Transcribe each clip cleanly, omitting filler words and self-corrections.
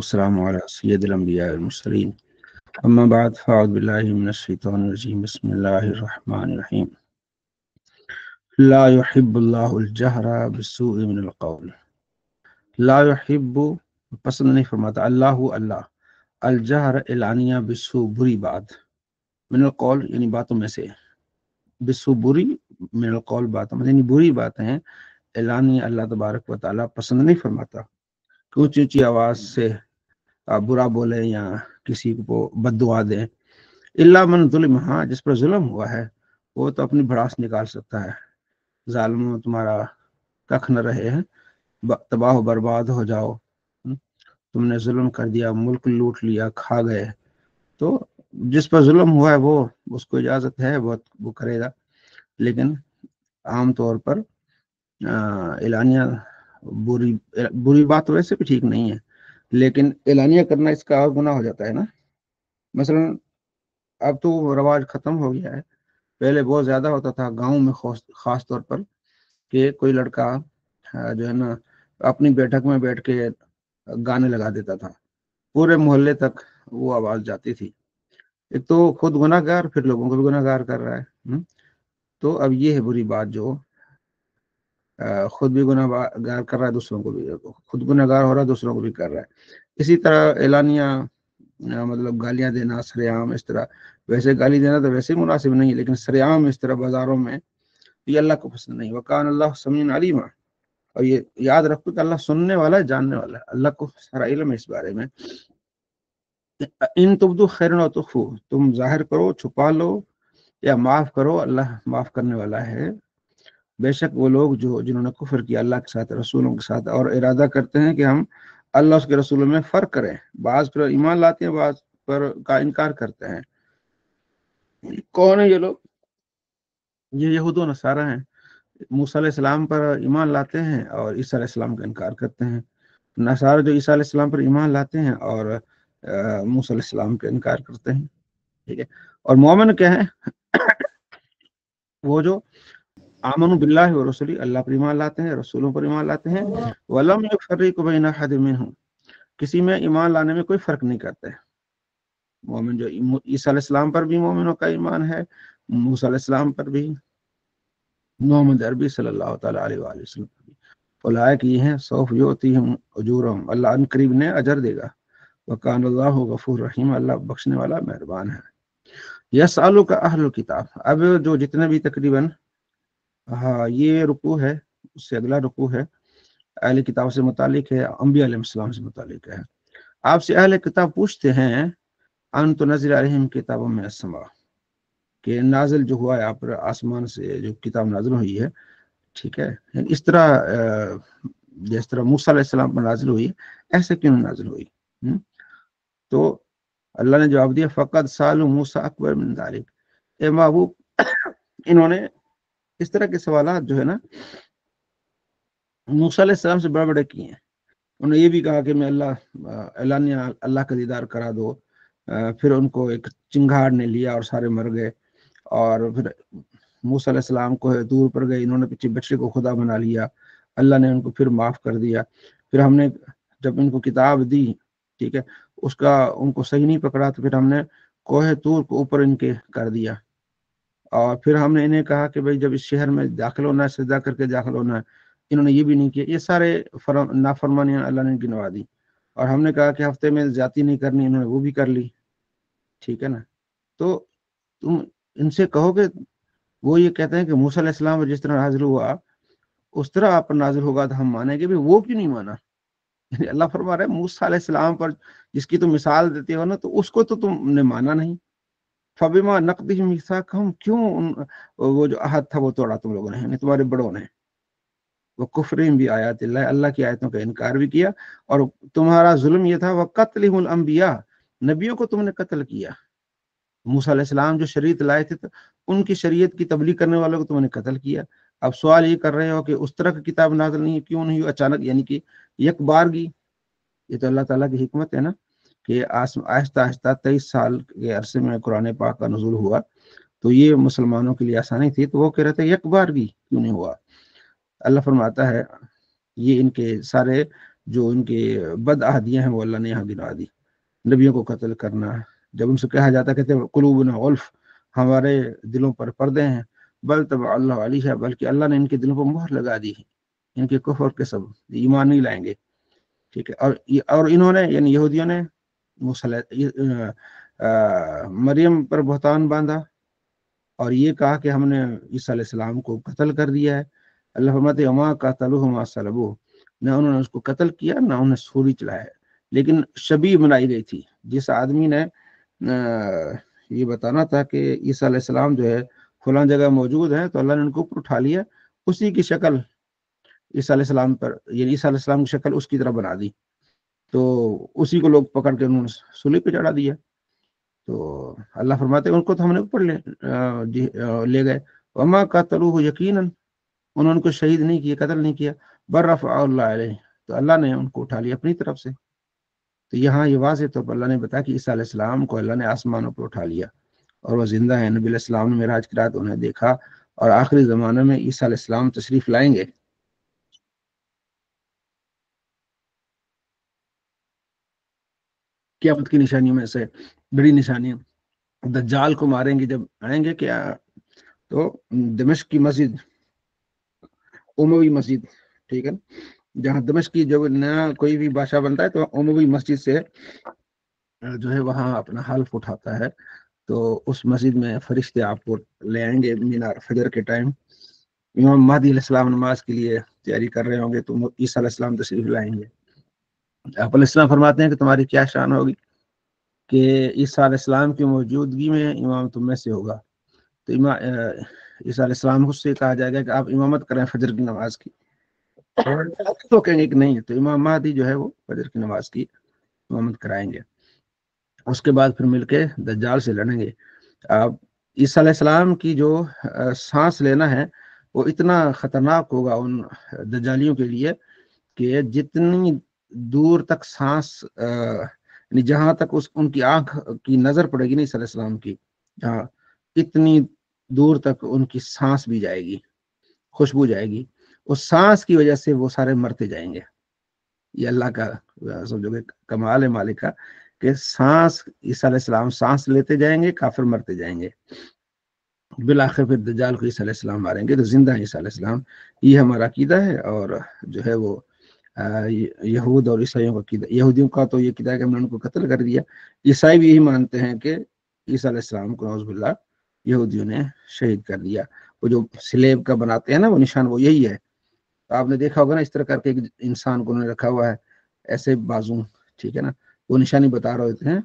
والسلام على سید الانبیاء والمرسلین اما بعد فاعوذ باللہ من الشیطان الرجیم بسم اللہ الرحمن الرحیم لا يحب اللہ الجہر بالسوء من القول لا يحب پسند نہیں فرماتا اللہ الجہر اعلانیہ بالسوء بری بات من القول یعنی باتوں میں سے بالسوء بری من القول باتوں میں یعنی بری باتیں اعلانیہ اللہ تبارک و تعالیٰ پسند نہیں فرماتا کہ اونچی اونچی آواز سے آپ برا بولیں یا کسی کو بد دعا دیں الا من ظلم ہاں جس پر ظلم ہوا ہے وہ تو اپنی بھڑاس نکال سکتا ہے ظالموں تمہارا ککھ نہ رہے ہیں تباہ و برباد ہو جاؤ تم نے ظلم کر دیا ملک لوٹ لیا کھا گئے تو جس پر ظلم ہوا ہے وہ اس کو اجازت ہے وہ کرے گا لیکن عام طور پر اعلانیہ بری بات ویسے بھی ٹھیک نہیں ہے لیکن اعلانیہ کرنا اس کا اور گناہ ہو جاتا ہے نا مثلا اب تو رواج ختم ہو گیا ہے پہلے بہت زیادہ ہوتا تھا گاؤں میں خاص طور پر کہ کوئی لڑکا جو ہے نا اپنی بیٹھک میں بیٹھ کے گانے لگا دیتا تھا پورے محلے تک وہ آواز جاتی تھی ایک تو خود گناہ گار پھر لوگوں کو بھی گناہ گار کر رہا ہے تو اب یہ ہے بری بات جو خود بھی گناہ گار کر رہا ہے دوسروں کو بھی خود گناہ گار ہو رہا ہے دوسروں کو بھی کر رہا ہے اسی طرح اعلانیہ مطلب گالیاں دینا سرعام اس طرح ویسے گالی دینا تو ویسے مناسب نہیں ہے لیکن سرعام اس طرح بازاروں میں یہ اللہ کو پسند نہیں وکان اللہ سمیع علیم اور یہ یاد رکھو کہ اللہ سننے والا ہے جاننے والا ہے اللہ کو سارا علم ہے اس بارے میں ان تبدو خیرا و تخفو تم ظاہر کرو چھپا لو یا معاف کرو اللہ معاف کرنے والا ہے بے شک وہ لوگ جنہوں نے کفر کیا اللہ کے ساتھ رسولوں کے ساتھ اور ارادہ کرتے ہیں کہ ہم اللہ اس کے رسولوں میں فرق کریں بعض پر ایمان لاتے ہیں بعض پر کا انکار کرتے ہیں کون ہے یہ لوگ یہ یہود و نصارہ ہیں موسیٰ علیہ السلام پر ایمان لاتے ہیں اور عیسیٰ علیہ السلام کا انکار کرتے ہیں نصارہ جو عیسیٰ علیہ السلام پر ایمان لاتے ہیں اور موسیٰ علیہ السلام کا انکار کرتے ہیں ٹھیک ہے اور مومن کیا ہے وہ جو آمنوا باللہ و رسولی اللہ پر ایمان لاتے ہیں رسولوں پر ایمان لاتے ہیں ولم یفرقوا بین احد منہم کسی میں ایمان لانے میں کوئی فرق نہیں کرتے مومن جو عیسیٰ علیہ السلام پر بھی مومنوں کا ایمان ہے موسیٰ علیہ السلام پر بھی محمد عربی صلی اللہ تعالیٰ علیہ وآلہ وسلم پر بھی اولئک یہ ہیں سوف یؤتیہم اجورہم اللہ ان قریب نے اجر دے گا وکان اللہ غفور رحیم اللہ بخشنے والا مہربان ہے یسألک اہل الکتاب اب جو جتنے بھی تقریباً یہ رکوع ہے اس سے اگلا رکوع ہے اہل کتاب سے متعلق ہے انبیاء علیہ السلام سے متعلق ہے آپ سے اہل کتاب پوچھتے ہیں ان تنزل علیہم کتاب من السماء کہ نازل جو ہوا ہے آپ پر آسمان سے جو کتاب نازل ہوئی ہے ٹھیک ہے اس طرح جس طرح موسیٰ علیہ السلام پر نازل ہوئی ایسے کیوں نازل ہوئی تو اللہ نے جواب دیا فقد سالوا موسیٰ اکبر من ذلک اے محبوب انہوں نے اس طرح کے سوالات جو ہے نا موسیٰ علیہ السلام سے بڑے بڑے کیے ہیں انہوں نے یہ بھی کہا کہ میں اعلانیہ اللہ کا دیدار کرا دو پھر ان کو ایک چنگھاڑ نے لیا اور سارے مر گئے اور پھر موسیٰ علیہ السلام کو دور پر گئے انہوں نے پیچھے بچے کو خدا بنا لیا اللہ نے ان کو پھر معاف کر دیا پھر ہم نے جب ان کو کتاب دی ٹھیک ہے اس کا ان کو صحیح نہیں پکڑا تو پھر ہم نے کوہ طور کو اوپر ان کے کر دیا اور پھر ہم نے انہیں کہا کہ بھائی جب اس شہر میں داخل ہونا ہے سجدہ کر کے داخل ہونا ہے انہوں نے یہ بھی نہیں کیا یہ سارے نافرمانیاں اللہ نے گنوا دی اور ہم نے کہا کہ ہفتے میں زیادتی نہیں کرنی انہوں نے وہ بھی کر لی ٹھیک ہے نا تو تم ان سے کہو کہ وہ یہ کہتے ہیں کہ موسیٰ علیہ السلام پر جس طرح نازل ہوا اس طرح آپ پر نازل ہوگا تو ہم مانیں گے بھی وہ کیوں نہیں مانا اللہ فرما رہا ہے موسیٰ علیہ السلام پر جس کی تم مثال دیتے ہو نا تو اس کو تو تم نے مانا نہیں فبما نقضهم میثاقهم کیوں وہ جو عہد تھا وہ توڑا تم لوگوں نے یعنی تمہارے بڑوں نے وہ کفرہم بآیات اللہ اللہ کی آیتوں کا انکار بھی کیا اور تمہارا ظلم یہ تھا وقتلهم الانبیاء نبیوں کو تم نے قتل کیا موسیٰ علیہ السلام جو شریعت لائے تھے تو ان کی شریعت کی تبلیغ کرنے والوں کو تم نے قتل کیا اب سوال یہ کر رہے ہو کہ اس طرح کی کتاب نازل نہیں کیوں نہیں ہوئی اچانک یعنی کہ یک بارگی یہ تو اللہ تعالیٰ کی حکمت ہے نا کہ آہستہ آہستہ 23 سال کے عرصے میں قرآن پاک کا نزول ہوا تو یہ مسلمانوں کے لیے آسانی تھی تو وہ کہہ رہے تھے یک بارگی کیوں نہیں ہوا اللہ فرماتا ہے یہ ان کے سارے جو ان کے بد عہدیاں ہیں وہ اللہ نے یہاں گنوا دی. نبیوں کو قتل کرنا، جب ان سے کہا جاتا کہتے ہیں قلوبنا غلف، ہمارے دلوں پر پردے ہیں، بل طبع اللہ علیہ، بلکہ اللہ نے ان کے دلوں پر مہر لگا دی ہے، ان کے کفر کے سب ایمان نہیں لائیں گے. ٹھیک ہے. اور انہوں نے یعنی یہودیوں نے مریم پر بہتان باندھا اور یہ کہا کہ ہم نے عیسیٰ علیہ السلام کو قتل کر دیا ہے. اللہ فرماتے وما قتلوہ وما صلبوہ، نہ انہوں نے اس کو قتل کیا نہ انہوں نے سولی چلایا ہے، لیکن شبیہ بنائی گئی تھی. جس آدمی نے یہ بتانا تھا کہ عیسیٰ علیہ السلام جو ہے فلاں جگہ موجود ہیں، تو اللہ نے ان کو اوپر اٹھا لیا، اسی کی شکل عیسیٰ علیہ السلام پر، یعنی عیسیٰ علیہ السلام کی شکل اس کی طرح بنا دی، تو اسی کو لوگ پکڑ کے انہوں نے سولی پہ چڑھا دیا. تو اللہ فرماتے ہیں ان کو تو ہم نے اوپر لے گئے. وما قتلوہ یقیناً، انہوں نے کو شہید نہیں کیا، قتل نہیں کیا، بل رفعہ اللہ علیہ، تو اللہ نے ان کو اٹھا لیا اپنی طرف سے. تو یہاں یہ واضح طور پر اللہ نے بتایا کہ عیسیٰ علیہ السلام کو اللہ نے آسمانوں پر اٹھا لیا اور وہ زندہ ہے. نبی علیہ السلام نے معراج کی رات انہیں دیکھا، اور آخری زمانے میں عیسیٰ علیہ السلام تشریف لائیں گے. قیامت کی نشانیوں میں سے بڑی نشانیاں، دجال کو ماریں گے جب آئیں گے کیا، تو دمشق کی مسجد، اموی مسجد، ٹھیک ہے، جہاں دمشق کی جو نیا کوئی بھی بادشاہ بنتا ہے تو اموی مسجد سے جو ہے وہاں اپنا حلف اٹھاتا ہے، تو اس مسجد میں فرشتے آپ کو لے آئیں گے مینار فجر کے ٹائم. امام مہدی علیہ السلام نماز کے لیے تیاری کر رہے ہوں گے تو عیسیٰ علیہ السلام تشریف لائیں گے. آپ علیہ السلام فرماتے ہیں کہ تمہاری کیا شان ہوگی کہ عیسیٰ علیہ السلام کی موجودگی میں امام تم میں سے ہوگا. تو عیسیٰ علیہ السلام سے کہا جائے گا کہ آپ امامت کریں فجر کی نماز کی، تو کہیں گے کہ نہیں، تو امام مہدی جو ہے وہ فجر کی نماز کی امامت کرائیں گے. اس کے بعد پھر مل کے دجال سے لڑیں گے. آپ عیسیٰ علیہ السلام کی جو سانس لینا ہے وہ اتنا خطرناک ہوگا ان دجالیوں کے لیے کہ جتنی دور تک سانس جہاں تک ان کی آنکھ کی نظر پڑے گی نا عیسیٰ علیہ السلام کی، جہاں اتنی دور تک ان کی سانس بھی جائے گی، خوشبو جائے گی. اس سانس کی وجہ سے وہ سارے مرتے جائیں گے. یہ اللہ کا سمجھو کہ کمال ہے مالک کا، کہ سانس عیسیٰ علیہ السلام سانس لیتے جائیں گے، کافر مرتے جائیں گے. بالآخر پھر دجال کو عیسیٰ علیہ السلام ماریں گے تو زندہ ہے عیسیٰ علیہ السلام. یہ ہمارا عقیدہ ہے. اور جو ہے وہ یہود اور عیسائیوں کا عقیدہ، یہودیوں کا تو یہ عقیدہ ہے کہ ہم نے ان کو قتل کر دیا. عیسائی بھی یہی مانتے ہیں کہ عیسیٰ علیہ السلام کو نعوذ باللہ یہودیوں نے شہید کر دیا. وہ جو سلیب کا بناتے ہیں نا وہ نشان وہ یہی ہے. آپ نے دیکھا ہوگا نا اس طرح کر کے ایک انسان کو انہوں نے رکھا ہوا ہے ایسے بازو، ٹھیک ہے نا، وہ نشانی بتا رہے ہوتے ہیں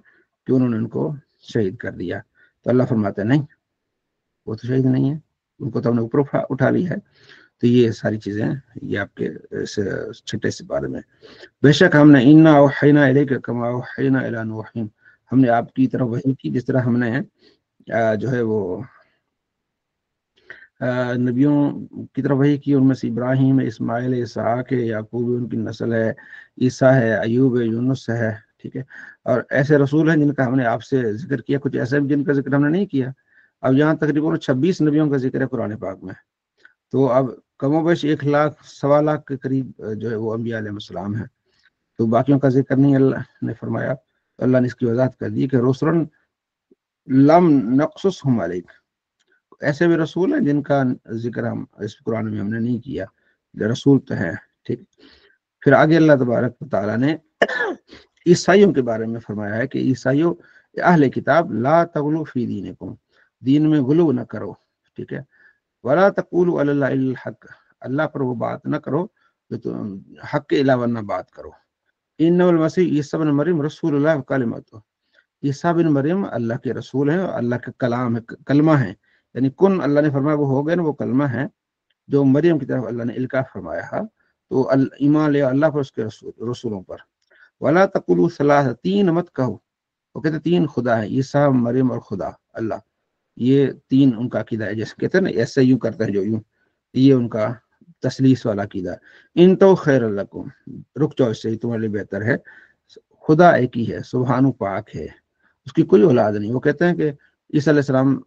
کہ انہوں نے ان کو شہید کر دیا. تو اللہ فرماتے ہیں نہیں، وہ تو شہید نہیں ہے، ان کو تو ہم نے اوپر اٹھا لیا ہے. تو یہ ساری چیزیں یہ آپ کے چھٹے سے بارے میں. بے شک ہم نے انا اوحینا الیک کما اوحینا الی نوح، ہم نے آپ کی طرف وحی کی جس طرح ہم نے جو ہے وہ نبیوں کی طرف وحی کی. ان میں سے ابراہیم، اسماعیل، اسحاق، یعقوب ان کی نسل ہے، عیسیٰ ہے، ایوب ہے، یونس ہے، ٹھیک ہے. اور ایسے رسول ہیں جن کا ہم نے آپ سے ذکر کیا، کچھ ایسے جن کا ذکر ہم نے نہیں کیا. اب یہاں تقریباً 26 نبیوں کا ذکر ہے قرآن پاک میں. تو اب کم و بیش 1 لاکھ 1.25 لاکھ کے قریب جو ہے وہ انبیاء علیہ السلام ہیں. تو باقیوں کا ذکر نہیں اللہ نے فرمایا. تو اللہ نے اس کی وضاحت کر دی کہ رسلا لم نقصصہم علیک، ایسے بھی رسول ہیں جن کا ذکر ہم اس قرآن میں ہم نے نہیں کیا. رسول تو ہیں، ٹھیک. پھر آگے اللہ تبارک و تعالیٰ نے عیسائیوں کے بارے میں فرمایا ہے کہ عیسائیوں اہل کتاب لا تغلو فی دینکم، دین میں غلو نہ کرو، ٹھیک ہے. ولا تقولوا علی اللہ الا الحق، اللہ پر وہ بات نہ کرو جو تم حق کے علاوہ نہ بات کرو. انہ المسیح عیسیٰ بن مریم رسول اللہ کلمۃ، عیسیٰ بن مریم اللہ کے رسول ہیں اور اللہ کا کلام ہے، کلمہ ہے. یعنی کن اللہ نے فرمایا وہ ہو گئے نا، وہ کلمہ ہے جو مریم کی طرف اللہ نے القا فرمایا ہے. تو ایمان لے اللہ پر، اس کے رسولوں پر. ولا تقولوا ثلاثہ، 3 مت کہو. وہ کہتے 3 خدا ہے، عیسیٰ، مریم اور خدا اللہ. یہ 3 ان کا عقیدہ ہے. جیسے کہتے ہیں نا ایسے یوں کرتا ہے جو یوں، یہ ان کا تثلیث والا عقیدہ. ان تو خیر لکم، رک جاؤ اس سے، تمہارے لیے بہتر ہے. خدا ایک ہی ہے، سبحانہ پاک ہے، اس کی کوئی اولاد نہیں. وہ کہتے ہیں کہ عیسیٰ علیہ السلام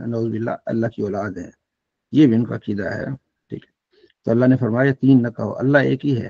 نعوذ باللہ اللہ کی اولاد ہے. یہ بھی ان کا عقیدہ ہے، ٹھیک ہے. تو اللہ نے فرمایا 3 نہ کہو، اللہ ایک ہی ہے.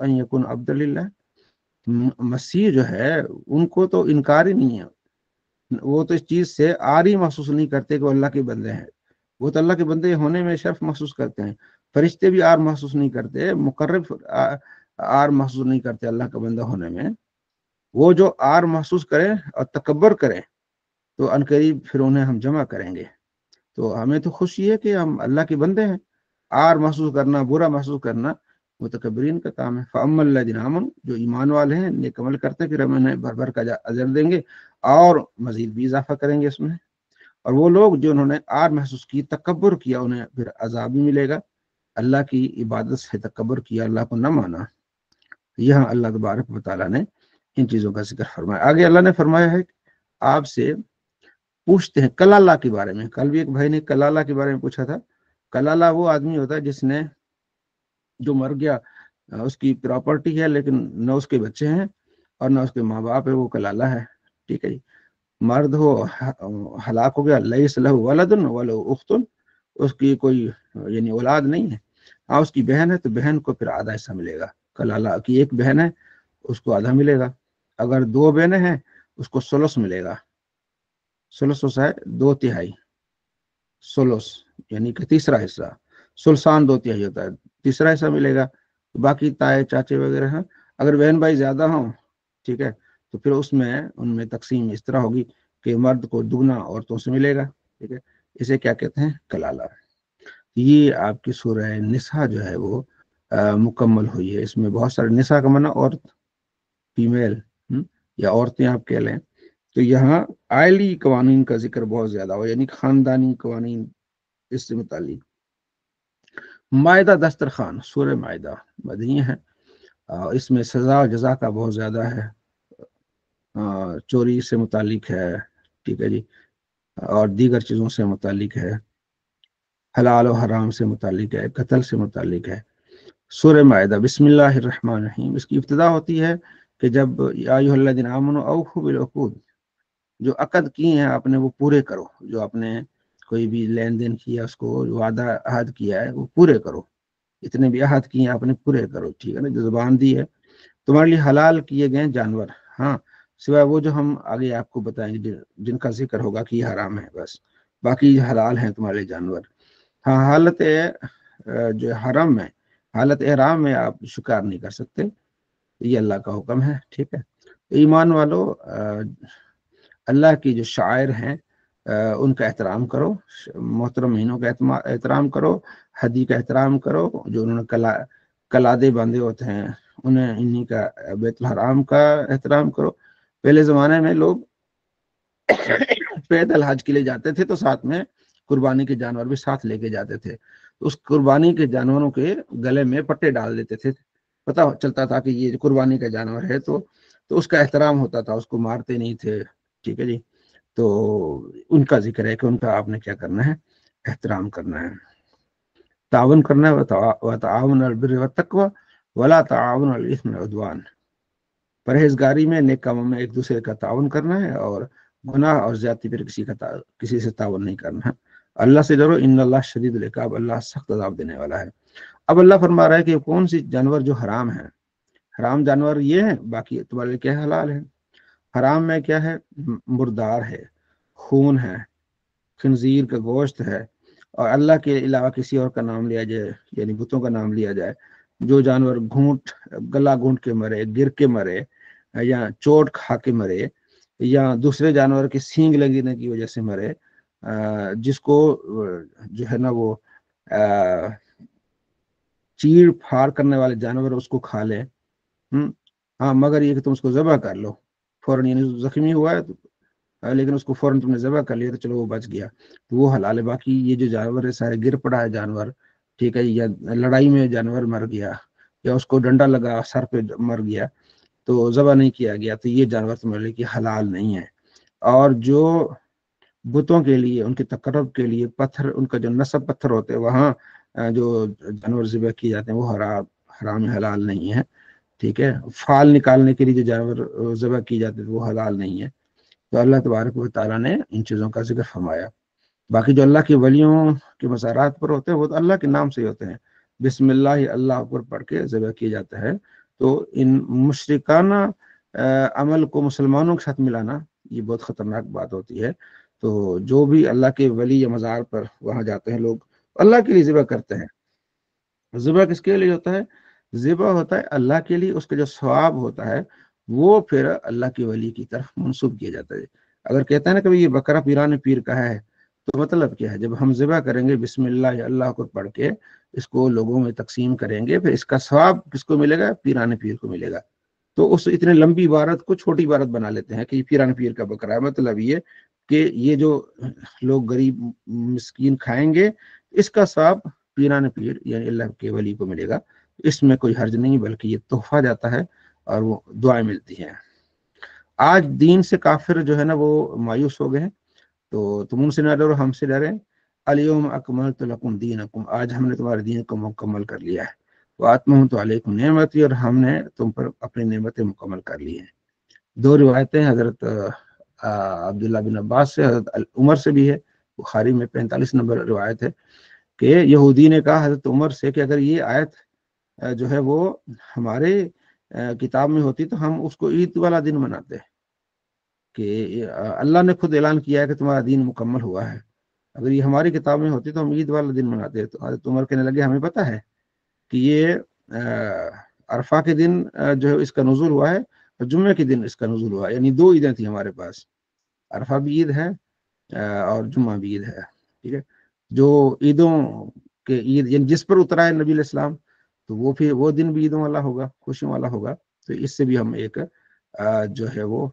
ان یکون عبد للہ، مسیح جو ہے ان کو تو انکار ہی نہیں ہے، وہ تو اس چیز سے عاری محسوس نہیں کرتے کہ وہ اللہ کے بندے ہیں، وہ تو اللہ کے بندے ہونے میں شرف محسوس کرتے ہیں، فرشتے بھی عار محسوس نہیں کرتے، مقرب عار محسوس نہیں کرتے اللہ کا بندہ ہونے میں، وہ جو عار محسوس کریں اور تکبر کریں تو عنقریب پھر انہیں ہم جمع کریں گے۔ تو ہمیں تو خوشی ہے کہ ہم اللہ کے بندے ہیں، عار محسوس کرنا، برا محسوس کرنا متکبرین کا کام ہے۔ فَأَمَّا الَّذِينَ آمَنُوا، جو ایمان والے ہیں، نیک عمل کرتے ہیں، پھر ہم انہیں بھر بھر کا اجر دیں گے اور مزید بھی اضافہ کریں گے اس میں۔ اور وہ لوگ جو انہوں نے عار محسوس کی، تکبر کیا، انہیں پھر عذاب بھی ملے گا، اللہ کی عبادت سے تکبر کیا، اللہ کو نہ مانا۔ یہاں اللہ تبارک و تعالیٰ نے ان چیزوں کا ذکر فرمایا۔ آگے اللہ نے فرمایا ہے کہ آپ سے پوچھتے ہیں کلالہ کے بارے میں۔ کل بھی ایک بھائی نے کلالہ کے بارے میں پوچھا تھا۔ کلالہ وہ آدمی ہوتا ہے جس نے جو مر گیا، اس کی پراپرٹی ہے لیکن نہ اس کے بچے ہیں اور نہ اس کے ماں باپ ہے، وہ کلالہ ہے، ٹھیک ہے جی۔ مرد ہو ہلاک ہو گیا، لیس لہ ولد ولہ اخت، اس کی کوئی یعنی اولاد نہیں ہے، ہاں اس کی بہن ہے تو بہن کو پھر آدھا حصہ ملے گا۔ کلالہ کی ایک بہن ہے اس کو آدھا ملے گا، اگر دو بہنیں ہیں اس کو ثلث ملے گا۔ ثلث ہوتا ہے 2/3، ثلث یعنی کہ تیسرا حصہ، ثلثان 2/3 ہوتا ہے، تیسرا حصہ ملے گا۔ باقی تائے چاچے وغیرہ ہیں، اگر بہن بھائی زیادہ ہوں، ٹھیک ہے، تو پھر اس میں ان میں تقسیم اس طرح ہوگی کہ مرد کو دگنا عورتوں سے ملے گا، ٹھیک ہے۔ اسے کیا کہتے ہیں؟ کلالہ۔ یہ آپ کی سورہ نساء جو ہے وہ مکمل ہوئی ہے۔ اس میں بہت سارے، نساء کا معنی عورت، فیمیل، یا عورتیں آپ کہہ لیں، تو یہاں آئلی قوانین کا ذکر بہت زیادہ ہوا، یعنی خاندانی قوانین اس سے متعلق۔ مائدہ دسترخوان، سورہ مائدہ مدنی ہے، اس میں سزا و جزا کا بہت زیادہ ہے، چوری سے متعلق ہے، ٹھیک ہے جی، اور دیگر چیزوں سے متعلق ہے، حلال و حرام سے متعلق ہے، قتل سے متعلق ہے۔ سورہ مائدہ بسم اللہ الرحمن الرحیم، اس کی ابتدا ہوتی ہے کہ جب یا ایھا الذین آمنوا اوفوا بالعقود، جو عقد کیے ہیں آپ نے وہ پورے کرو، جو آپ نے کوئی بھی لین دین کیا، اس کو وعدہ عہد کیا ہے وہ پورے کرو، اتنے بھی عہد کیے ہیں آپ نے پورے کرو، ٹھیک ہے نا، جو زبان دی ہے۔ تمہارے لیے حلال کیے گئے جانور، ہاں سوائے وہ جو ہم آگے آپ کو بتائیں گے جن کا ذکر ہوگا کہ یہ حرام ہے، بس باقی حلال ہیں تمہارے لیے جانور۔ ہاں حالت جو حرم میں، حالت احرام میں آپ شکار نہیں کر سکتے، یہ اللہ کا حکم ہے، ٹھیک ہے۔ ایمان والو، اللہ کی جو شاعر ہیں ان کا احترام کرو، محترم مہینوں کا احترام کرو، حدی کا احترام کرو، جو انہوں نے کلادے باندھے ہوتے ہیں انہیں کا بیت الحرام کا احترام کرو۔ پہلے زمانے میں لوگ پیدل حج کے لیے جاتے تھے تو ساتھ میں قربانی کے جانور بھی ساتھ لے کے جاتے تھے، اس قربانی کے جانوروں کے گلے میں پٹے ڈال دیتے تھے، پتہ چلتا تھا کہ یہ قربانی کا جانور ہے، تو اس کا احترام ہوتا تھا، اس کو مارتے نہیں تھے، ٹھیک ہے جی۔ تو ان کا ذکر ہے کہ ان کا آپ نے کیا کرنا ہے؟ احترام کرنا ہے، تعاون کرنا ہے، وتعاون علی البر والتقوی ولا تعاون علی الاثم والعدوان، پرہیزگاری میں، نیک کاموں میں ایک دوسرے کا تعاون کرنا ہے، اور گناہ اور زیادتی پر کسی سے تعاون نہیں کرنا ہے۔ اللہ سے ڈرو، ان اللہ شدید العقاب، اللہ سخت عذاب دینے والا ہے۔ اب اللہ فرما رہا ہے کہ کون سی جانور جو حرام ہیں، حرام جانور یہ ہیں، باقی تمہارے لیے کیا حلال ہے۔ حرام میں کیا ہے؟ مردار ہے، خون ہے، خنزیر کا گوشت ہے، اور اللہ کے علاوہ کسی اور کا نام لیا جائے، یعنی بتوں کا نام لیا جائے، جو جانور گلا گھونٹ کے مرے، گر کے مرے، یا چوٹ کھا کے مرے، یا دوسرے جانور کی سینگ لگنے کی وجہ سے مرے، جس کو جو ہے نا وہ چیڑ پھاڑ کرنے والے جانور اس کو کھا لے، ہاں مگر یہ کہ تم اس کو ذبح کر لو فوراً، یعنی زخمی ہوا ہے لیکن اس کو فوراً تم نے ذبح کر لیا تو چلو وہ بچ گیا، تو وہ حلال ہے۔ باقی یہ جو جانور ہے سارے گر پڑا ہے جانور، ٹھیک ہے، یا لڑائی میں جانور مر گیا، یا اس کو ڈنڈا لگا سر پہ مر گیا تو ذبح نہیں کیا گیا، تو یہ جانور تمہارے لیے حلال نہیں ہے۔ اور جو بتوں کے لیے، ان کے تقرب کے لیے پتھر، ان کا جو نصب پتھر ہوتے ہیں، وہاں جو جانور ذبح کیے جاتے ہیں وہ حرام حلال نہیں ہے، ٹھیک ہے۔ فال نکالنے کے لیے جو جانور ذبح کیے جاتے ہیں وہ حلال نہیں ہے۔ تو اللہ تبارک و تعالیٰ نے ان چیزوں کا ذکر فرمایا۔ باقی جو اللہ کے ولیوں کے مزارات پر ہوتے ہیں وہ تو اللہ کے نام سے ہی ہوتے ہیں، بسم اللہ اللہ اکبر پڑھ کے ذبح کیا جاتا ہے، تو ان مشرکانہ عمل کو مسلمانوں کے ساتھ ملانا یہ بہت خطرناک بات ہوتی ہے۔ تو جو بھی اللہ کے ولی یا مزار پر وہاں جاتے ہیں لوگ، اللہ کے لیے ذبح کرتے ہیں۔ ذبح کس کے لیے ہوتا ہے؟ ذبح ہوتا ہے اللہ کے لیے، اس کا جو ثواب ہوتا ہے وہ پھر اللہ کے ولی کی طرف منسوب کیا جاتا ہے۔ اگر کہتے ہیں نا کبھی یہ بکرا پیران پیر کا ہے، تو مطلب کیا ہے؟ جب ہم ذبح کریں گے بسم اللہ یا اللہ کو پڑھ کے، اس کو لوگوں میں تقسیم کریں گے، پھر اس کا ثواب کس کو ملے گا؟ پیران پیر کو ملے گا۔ تو اس اتنے لمبی عبارت کو چھوٹی عبارت بنا لیتے ہیں کہ یہ پیران پیر کا بکرا ہے، مطلب یہ کہ یہ جو لوگ غریب مسکین کھائیں گے اس کا ثواب پیران پیر یعنی اللہ کے ولی کو ملے گا۔ اس میں کوئی حرج نہیں، بلکہ یہ تحفہ جاتا ہے اور وہ دعائیں ملتی ہیں۔ آج دین سے کافر جو ہے نا وہ مایوس ہو گئے ہیں، تو تم ان سے نہ ڈرو، ہم سے ڈریں۔ الیوم اکملت لکم دینکم، آج ہم نے تمہارے دین کو مکمل کر لیا ہے۔ واتممت علیکم نعمتی، اور ہم نے تم پر اپنی نعمتیں مکمل کر لی ہیں۔ دو روایتیں حضرت عبداللہ بن عباس سے، حضرت عمر سے بھی ہے، بخاری میں 45 نمبر روایت ہے کہ یہودی نے کہا حضرت عمر سے کہ اگر یہ آیت جو ہے وہ ہمارے کتاب میں ہوتی تو ہم اس کو عید والا دن مناتے، کہ اللہ نے خود اعلان کیا ہے کہ تمہارا دین مکمل ہوا ہے، اگر یہ ہماری کتاب میں ہوتی تو ہم عید والا دن مناتے۔ تو حضرت عمر کہنے لگے ہمیں پتہ ہے کہ یہ عرفہ کے دن جو ہے اس کا نزول ہوا ہے، اور جمعے کے دن اس کا نزول ہوا ہے، یعنی دو عیدیں تھیں ہمارے پاس، عرفہ بھی عید ہے اور جمعہ بھی عید ہے، ٹھیک ہے۔ جو عیدوں کے عید یعنی جس پر اترا ہے نبی علیہ السلام، تو وہ پھر وہ دن بھی عیدوں والا ہوگا، خوشیوں والا ہوگا۔ تو اس سے بھی ہم ایک جو ہے وہ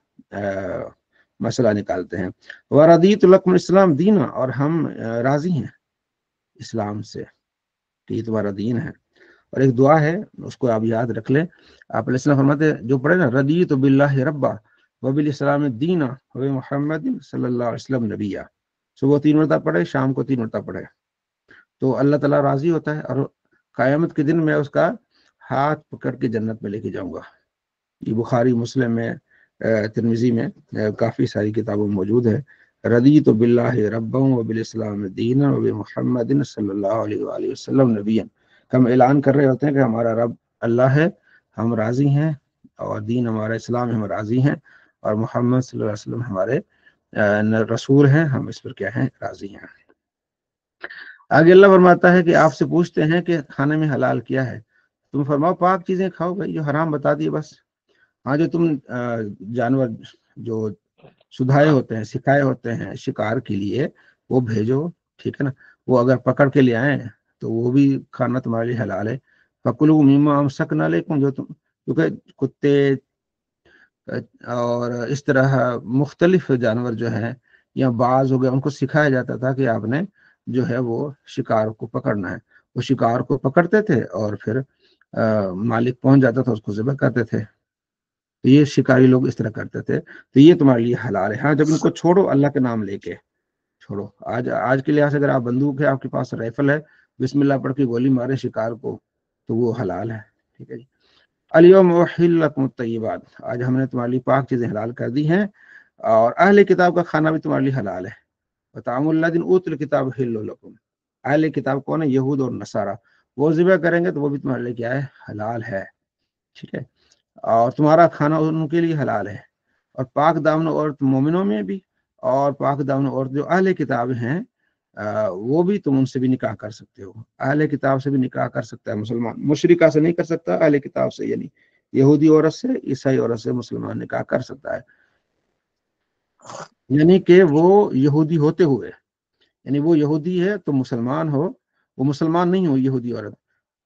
مسئلہ نکالتے ہیں۔ وَرَضِيتُ لَكُمُ الْإِسْلَامَ دِينًا، اور ہم راضی ہیں اسلام سے کہ یہ تمہارا دین ہے۔ اور ایک دعا ہے اس کو آپ یاد رکھ لیں، آپ علیہ السلام فرماتے ہیں جو پڑھے نا رضیت باللہ ربا وبالاسلام دینا وبمحمد صلی اللہ علیہ وسلم نبیہ، صبح 3 مرتبہ پڑھے، شام کو 3 مرتبہ پڑھے، تو اللہ تعالیٰ راضی ہوتا ہے، اور قیامت کے دن میں اس کا ہاتھ پکڑ کے جنت میں لے کے جاؤں گا۔ یہ بخاری مسلم میں ترمذی میں کافی ساری کتابوں میں موجود ہے۔ رضیت باللہ ربا وبالاسلام دینا وبمحمد صلی اللہ علیہ وآلہ وسلم نبیًا، ہم اعلان کر رہے ہوتے ہیں کہ ہمارا رب اللہ ہے، ہم راضی ہیں، اور دین ہمارا اسلام ہم راضی ہیں، اور محمد صلی اللہ علیہ وسلم ہمارے رسول ہیں، ہم اس پر کیا ہیں؟ راضی ہیں۔ آگے اللہ فرماتا ہے کہ آپ سے پوچھتے ہیں کہ کھانے میں حلال کیا ہے، تم فرماؤ پاک چیزیں کھاؤ بھائی، جو حرام بتا دیے بس۔ ہاں جو تم جانور جو سدھائے ہوتے ہیں، سکھائے ہوتے ہیں شکار کے لیے، وہ بھیجو، ٹھیک ہے نا، وہ اگر پکڑ کے لے آئیں تو وہ بھی کھانا تمہارے لیے حلال ہے۔ فَكُلُوا مِمَّا أَمْسَكْنَا عَلَيْكُمْ، جو تم کیونکہ کتے اور اس طرح مختلف جانور جو ہیں یا بعض ہو گئے، ان کو سکھایا جاتا تھا کہ آپ نے جو ہے وہ شکار کو پکڑنا ہے، وہ شکار کو پکڑتے تھے اور پھر مالک پہنچ جاتا تھا اس کو ذبح کرتے تھے، تو یہ شکاری لوگ اس طرح کرتے تھے، تو یہ تمہارے لیے حلال ہے۔ ہاں جب ان کو چھوڑو اللہ کے نام لے کے چھوڑو، آج کے لحاظ سے اگر آپ بندوق ہے، آپ کے پاس رائفل ہے، بسم اللہ پڑھ کے گولی مارے شکار کو، تو وہ حلال ہے، ٹھیک ہے جی۔ الیوم احل لکم الطیبات، آج ہم نے تمہارے لیے پاک چیزیں حلال کر دی ہیں، اور اہل کتاب کا کھانا بھی تمہارے لیے حلال ہے۔ وطعام الذین اوتوا الکتاب حل لکم، اہل کتاب کون ہے؟ یہود اور نصارہ، وہ ذبح کریں گے تو وہ بھی تمہارے لیے کیا ہے؟ حلال ہے، ٹھیک ہے، اور تمہارا کھانا ان کے لیے حلال ہے۔ اور پاک دامن عورت مومنوں میں بھی، اور پاک دامن عورت جو اہل کتاب ہیں وہ بھی تم ان سے بھی نکاح کر سکتے ہو، اہل کتاب سے بھی نکاح کر سکتا ہے مسلمان، مشرکہ سے نہیں کر سکتا، اہل کتاب سے یعنی یہودی عورت سے، عیسائی عورت سے مسلمان نکاح کر سکتا ہے، یعنی کہ وہ یہودی ہوتے ہوئے، یعنی وہ یہودی ہے تو مسلمان ہو، وہ مسلمان نہیں ہو یہودی عورت،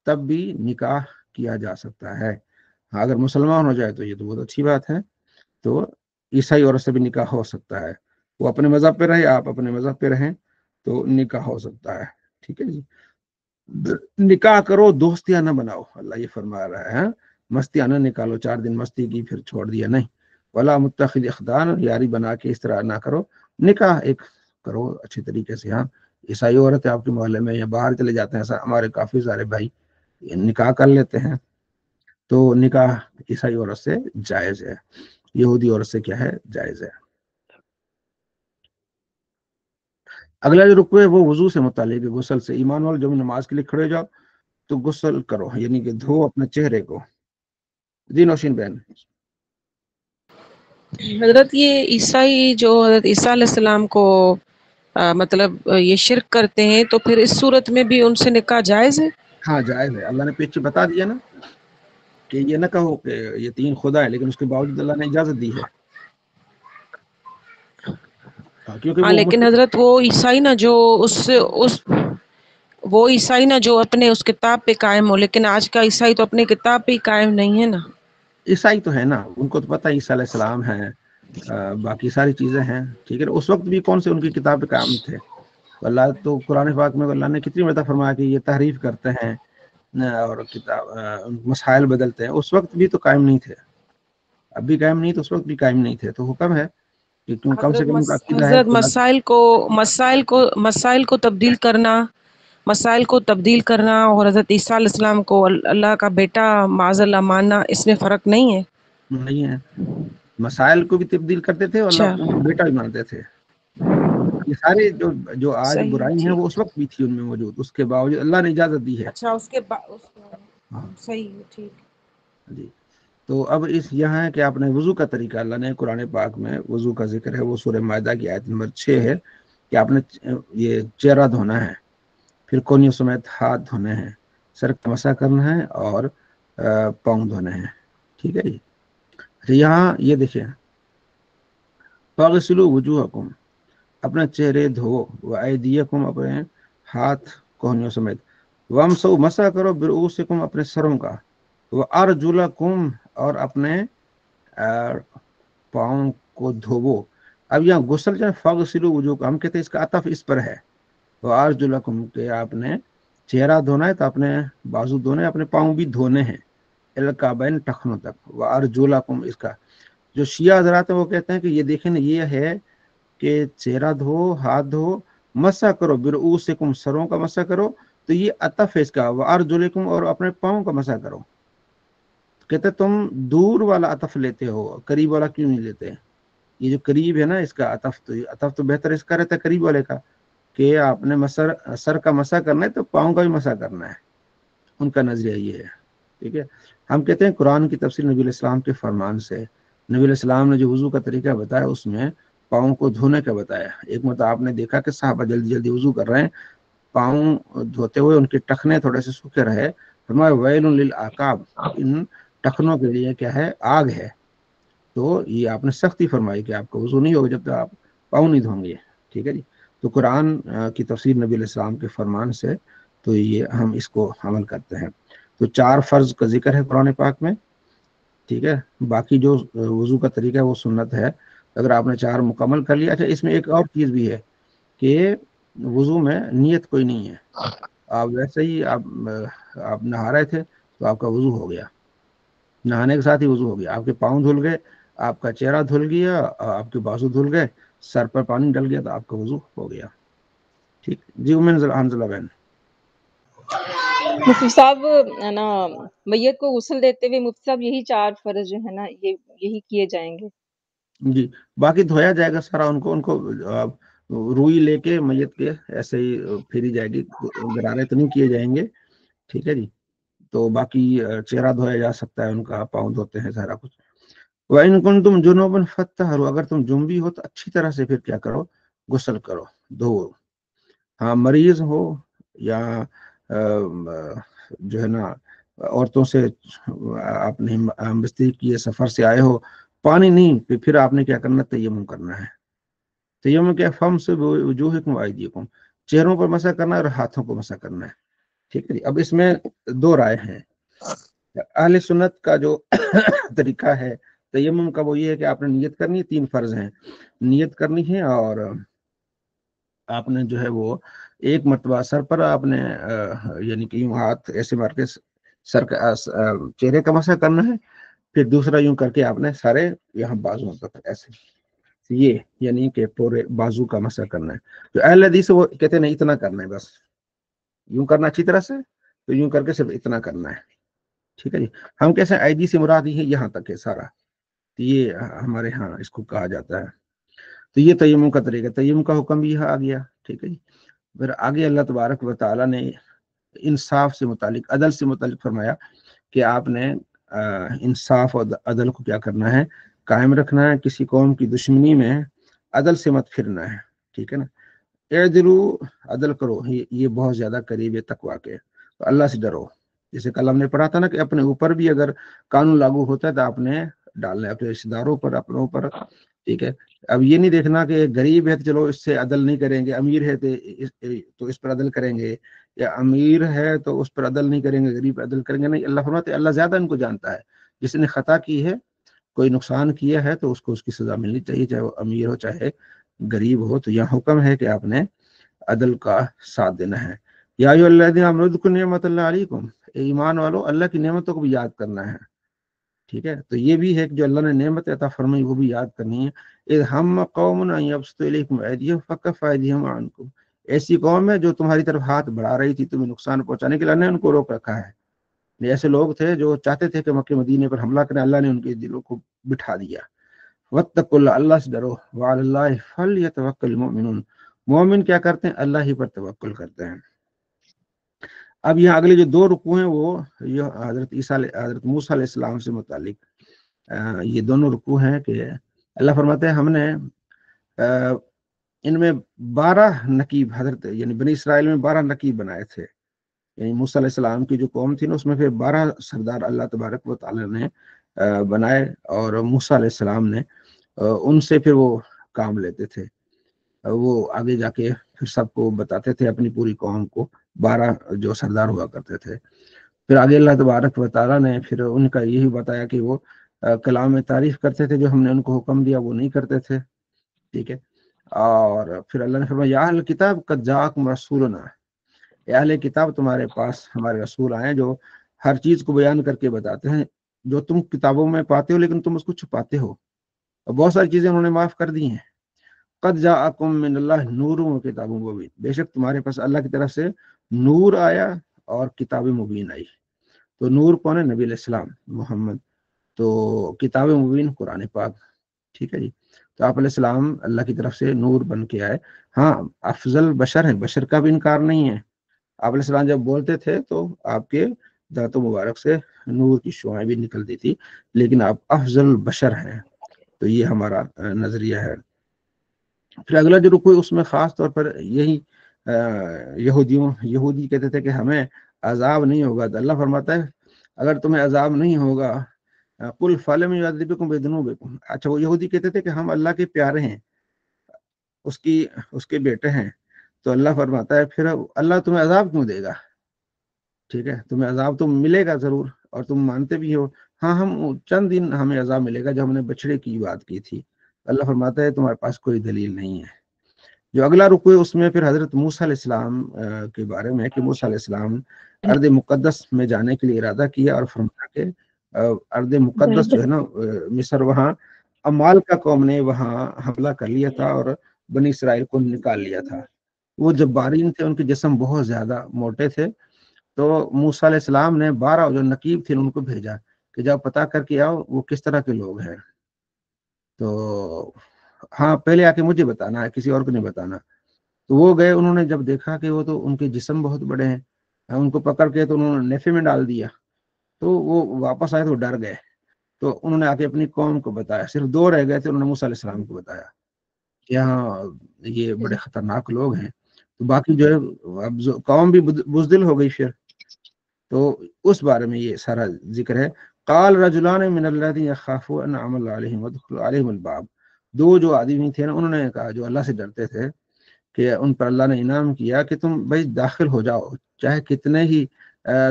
تب بھی نکاح کیا جا سکتا ہے۔ ہاں اگر مسلمان ہو جائے تو یہ تو بہت اچھی بات ہے، تو عیسائی عورت سے بھی نکاح ہو سکتا ہے، وہ اپنے مذہب پہ رہے، آپ اپنے مذہب پہ رہیں، تو نکاح ہو سکتا ہے، ٹھیک ہے جی۔ نکاح کرو، دوستیاں نہ بناؤ، اللہ یہ فرما رہا ہے، مستیاں نہ نکالو، 4 دن مستی کی پھر چھوڑ دیا، نہیں۔ ولا متخذ اخدان، یاری بنا کے اس طرح نہ کرو، نکاح ایک کرو اچھی طریقے سے۔ ہاں عیسائی عورت ہے آپ کے محلے میں یا باہر چلے جاتے ہیں، ایسا ہمارے کافی سارے بھائی نکاح کر لیتے ہیں، تو نکاح عیسائی عورت سے جائز ہے، یہودی عورت سے کیا ہے؟ جائز ہے۔ اگلا جو رکوع ہے وہ وضو سے متعلق ہے، غسل سے۔ ایمان والو جب نماز کے لیے کھڑے ہو جاؤ تو غسل کرو، یعنی کہ دھو اپنے چہرے کو. جی نوشین بہن. حضرت یہ عیسائی جو حضرت عیسیٰ علیہ السلام کو مطلب یہ شرک کرتے ہیں، تو پھر اس صورت میں بھی ان سے نکاح جائز ہے؟ ہاں جائز ہے، اللہ نے پیچھے بتا دیا نا کہ یہ نہ کہو کہ یہ 3 خدا ہے، لیکن اس کے باوجود اللہ نے اجازت دی ہے. کیونکہ ہاں وہ لیکن حضرت وہ عیسائی نا جو وہ عیسائی نا جو اپنے اس کتاب پہ قائم ہو، لیکن آج کا عیسائی تو اپنے کتاب پہ ہی قائم نہیں ہے نا. عیسائی تو ہے نا، ان کو تو پتہ عیسیٰ علیہ السلام ہیں، باقی ساری چیزیں ہیں. ٹھیک ہے، اس وقت بھی کون سے ان کی کتاب پہ قائم تھے؟ اللہ تو قرآن پاک میں اللہ نے کتنی مرتبہ فرمایا کہ یہ تحریف کرتے ہیں اور کتاب مسائل بدلتے ہیں. اس وقت بھی تو قائم نہیں تھے، اب بھی قائم نہیں تو اس وقت بھی قائم نہیں تھے. تو حکم ہے کہ کم سے حضرت کم ان کا عقیدہ ہے حضرت خدا. مسائل کو تبدیل کرنا اور حضرت عیسیٰ علیہ السلام کو اللہ کا بیٹا معاذ اللہ ماننا، اس میں فرق نہیں ہے؟ نہیں ہے، مسائل کو بھی تبدیل کرتے تھے اور اچھا، اللہ ان کو بیٹا بھی مانتے تھے. یہ سارے جو آج صحیح، برائی ہیں ٹھیک. وہ اس وقت بھی تھی ان میں موجود، اس کے باوجود اللہ نے اجازت دی ہے. اچھا، اس کے ہاں صحیح، ٹھیک. جی. تو اب یہاں ہے کہ آپ نے وضو کا طریقہ، اللہ نے قرآن پاک میں وضو کا ذکر ہے، وہ سورہ مائدہ کی آیت نمبر 6 ہے کہ آپ نے یہ چہرہ دھونا ہے، پھر کونیوں سمیت ہاتھ دھونے ہیں، سر کا مسح کرنا ہے اور پاؤں دھونے ہیں. ٹھیک ہے جی. یہاں یہ دیکھیں، فاغسلوا وجوہکم، اپنے چہرے دھو، وایدیکم، اپنے ہاتھ کونیوں سمیت، وامسحوا، مسح کرو، برؤوسکم، اپنے سروں کا، وارجلکم، اور اپنے پاؤں کو دھوو. اب یہاں غسل جو ہے فاغسلوا وجوہکم، ہم کہتے ہیں اس کا عطف اس پر ہے. وارجلکم کہ آپ نے چہرہ دھونا ہے تو اپنے بازو دھونے، اپنے پاؤں بھی دھونے ہیں، الکعبین، ٹخنوں تک. وارجلکم، اس کا جو شیعہ حضرات ہیں وہ کہتے ہیں کہ یہ دیکھیں یہ ہے کہ چہرہ دھو، ہاتھ دھو، مسح کرو، برؤوسکم، سروں کا مسح کرو، تو یہ عطف ہے اس کا. وارجلکم، اور اپنے پاؤں کا مسح کرو. کہتے تم دور والا عطف لیتے ہو، قریب والا کیوں نہیں لیتے؟ یہ جو قریب ہے نا اس کا عطف تو بہتر اس کا رہتا ہے قریب والے کا، کہ آپ نے سر کا مسح کرنا ہے تو پاؤں کا بھی مسح کرنا ہے. ان کا نظریہ یہ ہے. ٹھیک ہے. ہم کہتے ہیں قرآن کی تفسیر نبی علیہ السلام کے فرمان سے، نبی علیہ السلام نے جو وضو کا طریقہ بتایا اس میں پاؤں کو دھونے کا بتایا. ایک مرتبہ آپ نے دیکھا کہ صحابہ جلدی جلدی وضو کر رہے ہیں، پاؤں دھوتے ہوئے ان کے ٹخنے تھوڑے سے سوکھے رہے. فرمایا ویل للعقاب، ان ٹخنوں کے لیے کیا ہے؟ آگ ہے. تو یہ آپ نے سختی فرمائی کہ آپ کا وضو نہیں ہوگا جب تک آپ پاؤں نہیں دھوں گے. ٹھیک ہے جی. تو قرآن کی تفسیر نبی علیہ السلام کے فرمان سے تو یہ ہم اس کو عمل کرتے ہیں. تو 4 فرض کا ذکر ہے قرآن پاک میں. ٹھیک ہے. باقی جو وضو کا طریقہ ہے وہ سنت ہے. اگر آپ نے 4 مکمل کر لیا. اچھا، اس میں ایک اور چیز بھی ہے کہ وضو میں نیت کوئی نہیں ہے. آپ ویسے ہی آپ نہا رہے تھے تو آپ کا وضو ہو گیا، نہانے کے ساتھ ہی وضو ہو گیا. آپ کے پاؤں دھل گئے، آپ کا چہرہ دھل گیا، آپ کے بازو دھل گئے، سر پر پانی ڈل گیا تو آپ کا وضو ہو گیا. ٹھیک جی. حنزلہ بہن. مفتی صاحب ہے نا، میت کو غسل دیتے ہوئے مفتی صاحب یہی 4 فرض جو ہے نا یہی کیے جائیں گے؟ جی. باقی دھویا جائے گا سارا. ان کو روئی لے کے میت کے ایسے ہی پھیری جائے گی، گرارے تو نہیں کیے جائیں گے. ٹھیک ہے جی. تو باقی چہرہ دھویا جا سکتا ہے ان کا، پاؤں دھوتے ہیں سارا کچھ. وَإِن كُنتُمْ جُنُوبًا فَاطَّهِرُوا، اگر تم جنبی ہو تو اچھی طرح سے پھر کیا کرو؟ غسل کرو، دھو. ہاں، مریض ہو یا جو ہے نا عورتوں سے آپ نے بستری کیے، سفر سے آئے ہو، پانی نہیں، پھر آپ نے کیا کرنا؟ تیمم کرنا ہے. تیمم کیا؟ فَامْسَحُوا وَأَيْدِيَكُمْ، چہروں پر مسح کرنا ہے اور ہاتھوں کو مسح کرنا ہے. ٹھیک ہے جی. اب اس میں 2 رائے ہیں. اہل سنت کا جو طریقہ ہے تیمم کا وہ یہ ہے کہ آپ نے نیت کرنی ہے. 3 فرض ہیں، نیت کرنی ہے اور آپ نے جو ہے وہ ایک مرتبہ سر پر آپ نے یعنی کہ یوں ہاتھ ایسے مار کے سر کا چہرے کا مسح کرنا ہے، پھر دوسرا یوں کر کے آپ نے سارے یہاں بازو تک ایسے، یہ یعنی کہ پورے بازو کا مسح کرنا ہے. تو اہل حدیث وہ کہتے ہیں نہیں اتنا کرنا ہے، بس یوں کرنا اچھی طرح سے، تو یوں کر کے صرف اتنا کرنا ہے. ٹھیک ہے جی. ہم کیسے ایدی سے مراد ہی ہے یہاں تک ہے سارا. یہ ہمارے ہاں اس کو کہا جاتا ہے. تو یہ تیمم کا طریقہ، تیمم کا حکم بھی یہاں آ گیا. ٹھیک ہے جی. پھر آگے اللہ تبارک و تعالیٰ نے انصاف سے متعلق، عدل سے متعلق فرمایا کہ آپ نے انصاف اور عدل کو کیا کرنا ہے، قائم رکھنا ہے، کسی قوم کی دشمنی میں عدل سے مت پھرنا ہے، ٹھیک ہے نا۔ اعدلوا، عدل کرو، یہ بہت زیادہ قریب ہے تقویٰ کے، تو اللہ سے ڈرو۔ جیسے کل ہم نے پڑھا تھا نا کہ اپنے اوپر بھی اگر قانون لاگو ہوتا ہے تو آپ نے ڈالنا ہے، اپنے رشتے داروں پر، اپنوں پر، ٹھیک ہے۔ اب یہ نہیں دیکھنا کہ غریب ہے تو چلو اس سے عدل نہیں کریں گے، امیر ہے تو اس پر عدل کریں گے، یا امیر ہے تو اس پر عدل نہیں کریں گے، غریب پر عدل کریں گے، نہیں۔ اللہ فرماتے اللہ زیادہ ان کو جانتا ہے، جس نے خطا کی ہے، کوئی نقصان کیا ہے تو اس کو اس کی سزا ملنی چاہیے، چاہے وہ امیر ہو چاہے غریب ہو۔ تو یہاں حکم ہے کہ آپ نے عدل کا ساتھ دینا ہے۔ یا ایھا الذین آمنوا اذکروا نعمت اللہ علیکم، اے ایمان والو اللہ کی نعمتوں کو بھی یاد کرنا ہے، ٹھیک ہے۔ تو یہ بھی ہے کہ جو اللہ نے نعمت عطا فرمائی وہ بھی یاد کرنی ہے۔ اذ ہم قوم ان یبسطوا الیکم ایدیہم فکف ایدیہم عنکم، ایسی قوم ہے جو تمہاری طرف ہاتھ بڑھا رہی تھی تمہیں نقصان پہنچانے کے لیے، اللہ نے ان کو روک رکھا ہے۔ ایسے لوگ تھے جو چاہتے تھے کہ مکہ مدینے پر حملہ کریں، اللہ نے ان کے دلوں کو بٹھا دیا۔ واتقوا اللہ، اللہ سے ڈرو، وعلی اللہ فلیتوکل المؤمنون، مومن کیا کرتے ہیں، اللہ ہی پر توکل کرتے ہیں۔ اب یہاں اگلے جو 2 رکوع ہیں وہ یہ حضرت موسیٰ علیہ السلام سے متعلق یہ دونوں رکوع ہیں کہ اللہ فرماتے ہیں ہم نے ان میں 12 نقیب، حضرت یعنی بنی اسرائیل میں 12 نقیب بنائے تھے، یعنی موسیٰ علیہ السلام کی جو قوم تھی نا اس میں پھر 12 سردار اللہ تبارک و تعالی نے بنائے، اور موسیٰ علیہ السلام نے ان سے پھر وہ کام لیتے تھے، وہ آگے جا کے پھر سب کو بتاتے تھے، اپنی پوری قوم کو 12 جو سردار ہوا کرتے تھے۔ پھر آگے اللہ تبارک و تعالیٰ نے پھر ان کا یہی بتایا کہ وہ کلام میں تعریف کرتے تھے، جو ہم نے ان کو حکم دیا وہ نہیں کرتے تھے، ٹھیک ہے۔ اور پھر اللہ نے فرمایا یا اہل کتاب قد جاءکم رسولنا، اے اہل کتاب تمہارے پاس ہمارے رسول آئے جو ہر چیز کو بیان کر کے بتاتے ہیں جو تم کتابوں میں پاتے ہو لیکن تم اس کو چھپاتے ہو، اور بہت ساری چیزیں انہوں نے معاف کر دی ہیں۔ قد جاءکم من اللہ نور و کتاب مبین، بے شک تمہارے پاس اللہ کی طرف سے نور آیا اور کتاب مبین آئی۔ تو نور کون ہے، نبی علیہ السلام محمد، تو کتاب مبین قرآن پاک، ٹھیک ہے جی۔ تو آپ علیہ السلام اللہ کی طرف سے نور بن کے آئے، ہاں افضل بشر ہیں، بشر کا بھی انکار نہیں ہے۔ آپ علیہ السلام جب بولتے تھے تو آپ کے دانت مبارک سے نور کی شعاعیں بھی نکلتی تھی، لیکن آپ افضل بشر ہیں، تو یہ ہمارا نظریہ ہے۔ پھر اگلا جو رکوع اس میں خاص طور پر یہی یہودی کہتے تھے کہ ہمیں عذاب نہیں ہوگا، تو اللہ فرماتا ہے اگر تمہیں عذاب نہیں ہوگا قل فلم یعذبکم بذنوبکم، اچھا وہ یہودی کہتے تھے کہ ہم اللہ کے پیارے ہیں، اس کے بیٹے ہیں، تو اللہ فرماتا ہے پھر اللہ تمہیں عذاب کیوں دے گا، ٹھیک ہے، تمہیں عذاب تو ملے گا ضرور، اور تم مانتے بھی ہو، ہاں ہم چند دن ہمیں عذاب ملے گا، جب ہم نے بچڑے کی بات کی تھی۔ اللہ فرماتا ہے تمہارے پاس کوئی دلیل نہیں ہے۔ جو اگلا رکوع ہے اس میں پھر حضرت موسیٰ علیہ السلام کے بارے میں کہ موسیٰ علیہ السلام ارض مقدس میں جانے کے لیے ارادہ کیا، اور فرمایا کہ ارض مقدس جو ہے نا مصر، وہاں امال کا قوم نے وہاں حملہ کر لیا تھا اور بنی اسرائیل کو نکال لیا تھا۔ وہ جبارین تھے، ان کے جسم بہت زیادہ موٹے تھے، تو موسیٰ علیہ السلام نے 12 جو نقیب تھے ان کو بھیجا کہ جاؤ پتہ کر کے آؤ وہ کس طرح کے لوگ ہیں، تو ہاں پہلے آ کے مجھے بتانا ہے، کسی اور کو نہیں بتانا۔ تو وہ گئے، انہوں نے جب دیکھا کہ وہ تو ان کے جسم بہت بڑے ہیں، ان کو پکڑ کے تو انہوں نے نیفے میں ڈال دیا، تو وہ واپس آئے تو ڈر گئے، تو انہوں نے آ کے اپنی قوم کو بتایا، صرف 2 رہ گئے تھے، انہوں نے موسیٰ علیہ السلام کو بتایا کہ ہاں یہ بڑے خطرناک لوگ ہیں، تو باقی جو ہے اب قوم بھی بزدل ہو گئی پھر، تو اس بارے میں یہ سارا ذکر ہے۔ قال رجلان من الذین یخافون انعم اللہ علیہم ادخلوا علیہم الباب، 2 جو آدمی تھے نا انہوں نے کہا جو اللہ سے ڈرتے تھے کہ ان پر اللہ نے انعام کیا کہ تم بھائی داخل ہو جاؤ، چاہے کتنے ہی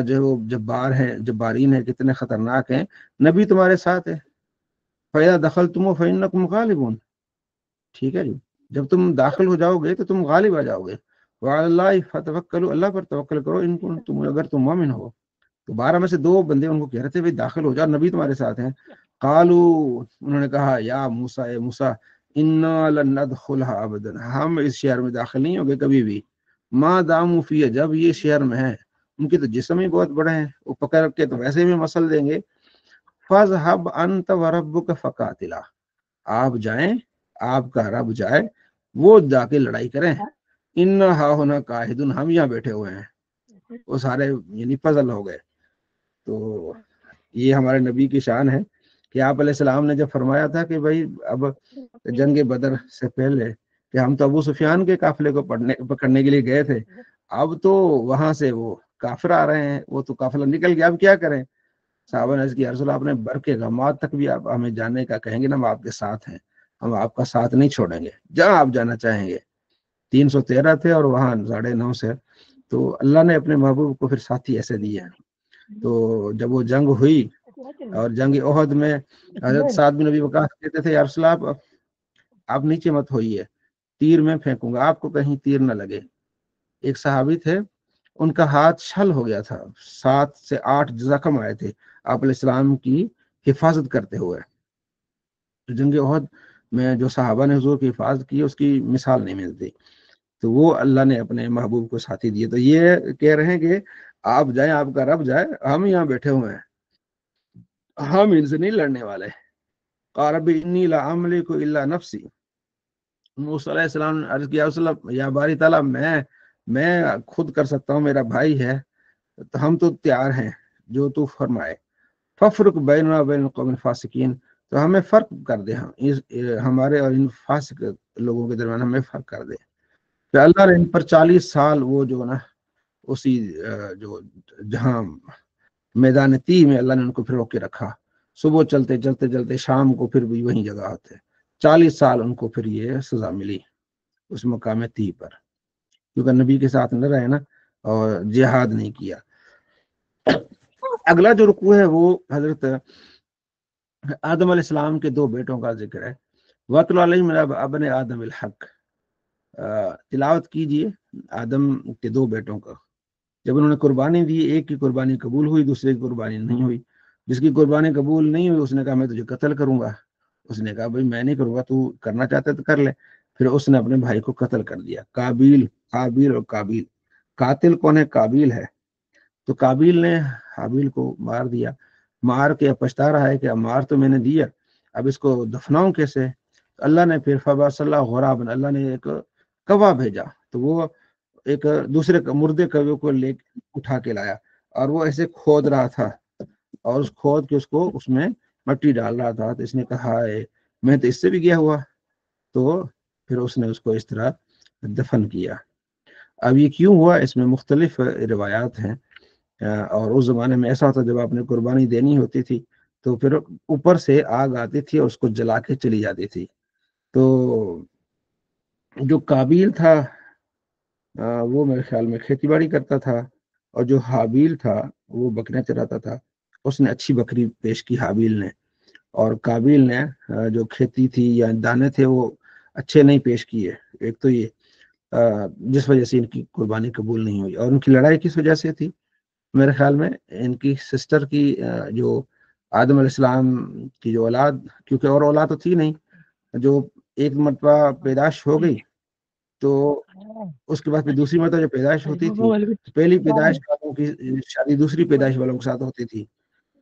جو جبار ہیں، جبارین ہیں، کتنے خطرناک ہیں، نبی تمہارے ساتھ ہے۔ فَإِذَا دَخَلْتُمُ فَإِنَّكُمْ غَالِبُونَ، ٹھیک ہے جی، جب تم داخل ہو جاؤ گے تو تم غالب آ جاؤ گے۔ وَعَلَى اللَّهِ فَتَوَكَّلُوا، اللہ پر توکل کرو، ان کنتم، اگر تم مومن ہو۔ تو 12 میں سے 2 بندے ان کو کہہ رہے تھے بھائی داخل ہو جاؤ، نبی تمہارے ساتھ ہیں۔ قالوا، انہوں نے کہا یا موسیٰ، اے موسیٰ، انا لن ندخلها ابدا، ہم اس شہر میں داخل نہیں ہوگے کبھی بھی، ما داموا فیہ، جب یہ شہر میں ہیں، ان کے تو جسم ہی بہت بڑے ہیں، وہ پکڑ کے تو ویسے بھی مسل دیں گے۔ فاذهب انت وربک فقاتلا، آپ جائیں، آپ کا رب جائے، وہ جا کے لڑائی کریں، ان ہا ہونا قاعدون، ہم یہاں بیٹھے ہوئے ہیں۔ وہ سارے یعنی پزل ہو گئے۔ تو یہ ہمارے نبی کی شان ہے کہ آپ علیہ السلام نے جب فرمایا تھا کہ بھائی اب جنگ بدر سے پہلے کہ ہم تو ابو سفیان کے قافلے کو پکڑنے کے لیے گئے تھے، اب تو وہاں سے وہ کافر آ رہے ہیں، وہ تو قافلہ نکل گیا، اب کیا کریں؟ صحابہ نے عرض کیا رسول اللہ، آپ نے بر کے غمات تک بھی آپ ہمیں جانے کا کہیں گے نا، ہم آپ کے ساتھ ہیں، ہم آپ کا ساتھ نہیں چھوڑیں گے، جہاں آپ جانا چاہیں گے۔ 313 تھے اور وہاں 9.5 سے، تو اللہ نے اپنے محبوب کو پھر ساتھی ایسے دیے۔ تو جب وہ جنگ ہوئی اور جنگ احد میں حضرت سعد بن ابی وقاص کہتے تھے یا رسول اللہ آپ نیچے مت ہوئیے، تیر میں پھینکوں گا، آپ کو کہیں تیر نہ لگے۔ ایک صحابی تھے، ان کا ہاتھ چھل ہو گیا تھا، 7 سے 8 زخم آئے تھے آپ علیہ السلام کی حفاظت کرتے ہوئے۔ جنگ احد میں جو صحابہ نے حضور کی حفاظت کی، اس کی مثال نہیں ملتی۔ تو وہ اللہ نے اپنے محبوب کو ساتھی دیے۔ تو یہ کہہ رہے ہیں کہ آپ جائیں، آپ کا رب جائے، ہم یہاں بیٹھے ہوئے ہیں، ہم ان سے نہیں لڑنے والے۔ قال رب انی لا املک الا نفسی، موسیٰ علیہ السلام نے عرض کیا یا باری تعالیٰ میں خود کر سکتا ہوں، میرا بھائی ہے، تو ہم تو تیار ہیں جو تو فرمائے۔ ففرق بیننا وبین القوم الفاسقین، تو ہمیں فرق کر دے، ہمارے اور ان فاسق لوگوں کے درمیان ہمیں فرق کر دے۔ تو اللہ نے ان پر 40 سال وہ جو نا اسی جو جہاں میدان تی میں اللہ نے ان کو پھر روک کے رکھا، صبح چلتے چلتے چلتے شام کو پھر بھی وہیں جگہ ہوتے، 40 سال ان کو پھر یہ سزا ملی اس مقام تی پر، کیونکہ نبی کے ساتھ نہ رہے نا اور جہاد نہیں کیا۔ اگلا جو رکوع ہے وہ حضرت آدم علیہ السلام کے 2 بیٹوں کا ذکر ہے۔ وَاتْلُ عَلَيْهِمْ نَبَأَ ابْنَيْ آدَمَ بِالْحَقِّ، تلاوت کیجئے آدم کے 2 بیٹوں کا۔ جب انہوں نے قربانی دی، ایک کی قربانی قبول ہوئی، دوسرے کی قربانی نہیں ہوئی۔ جس کی قربانی قبول نہیں ہوئی اس نے کہا میں تجھے قتل کروں گا۔ اس نے کہا بھائی میں نہیں کروں گا، تو کرنا چاہتا تو کر لے۔ پھر اس نے اپنے بھائی کو قتل کر دیا۔ قابیل اور قابیل، قاتل کون ہے؟ قابیل ہے۔ تو قابیل نے حابیل کو مار دیا، مار کے پچھتا رہا ہے کہ اب مار تو میں نے دیا، اب اس کو دفناؤں کیسے؟ اللہ نے پھر فبعث اللہ غرابا، اللہ نے ایک کوا بھیجا، تو وہ ایک دوسرے مردے کوے کو لے اٹھا کے لایا، اور وہ ایسے کھود رہا تھا، اور اس کھود کے اس میں مٹی ڈال رہا تھا۔ تو اس نے کہا میں تو اس سے بھی گیا ہوا، تو پھر اس نے اس کو اس طرح دفن کیا۔ اب یہ کیوں ہوا، اس میں مختلف روایات ہیں، اور اس زمانے میں ایسا ہوتا جب آپ نے قربانی دینی ہوتی تھی تو پھر اوپر سے آگ آتی تھی اور اس کو جلا کے چلی جاتی تھی۔ تو جو قابیل تھا وہ میرے خیال میں کھیتی باڑی کرتا تھا، اور جو حابیل تھا وہ بکریاں چراتا تھا۔ اس نے اچھی بکری پیش کی حابیل نے، اور قابیل نے جو کھیتی تھی یا دانے تھے وہ اچھے نہیں پیش کیے۔ ایک تو یہ جس وجہ سے ان کی قربانی قبول نہیں ہوئی۔ اور ان کی لڑائی کس وجہ سے تھی؟ میرے خیال میں ان کی سسٹر کی جو آدم علیہ السلام کی جو اولاد، کیونکہ اور اولاد تو تھی نہیں، جو ایک مرتبہ پیدائش ہو گئی تو اس کے بعد پھر دوسری مرتبہ جو پیدائش ہوتی تھی، پہلی پیدائش والوں کی شادی دوسری پیدائش والوں کے ساتھ ہوتی تھی۔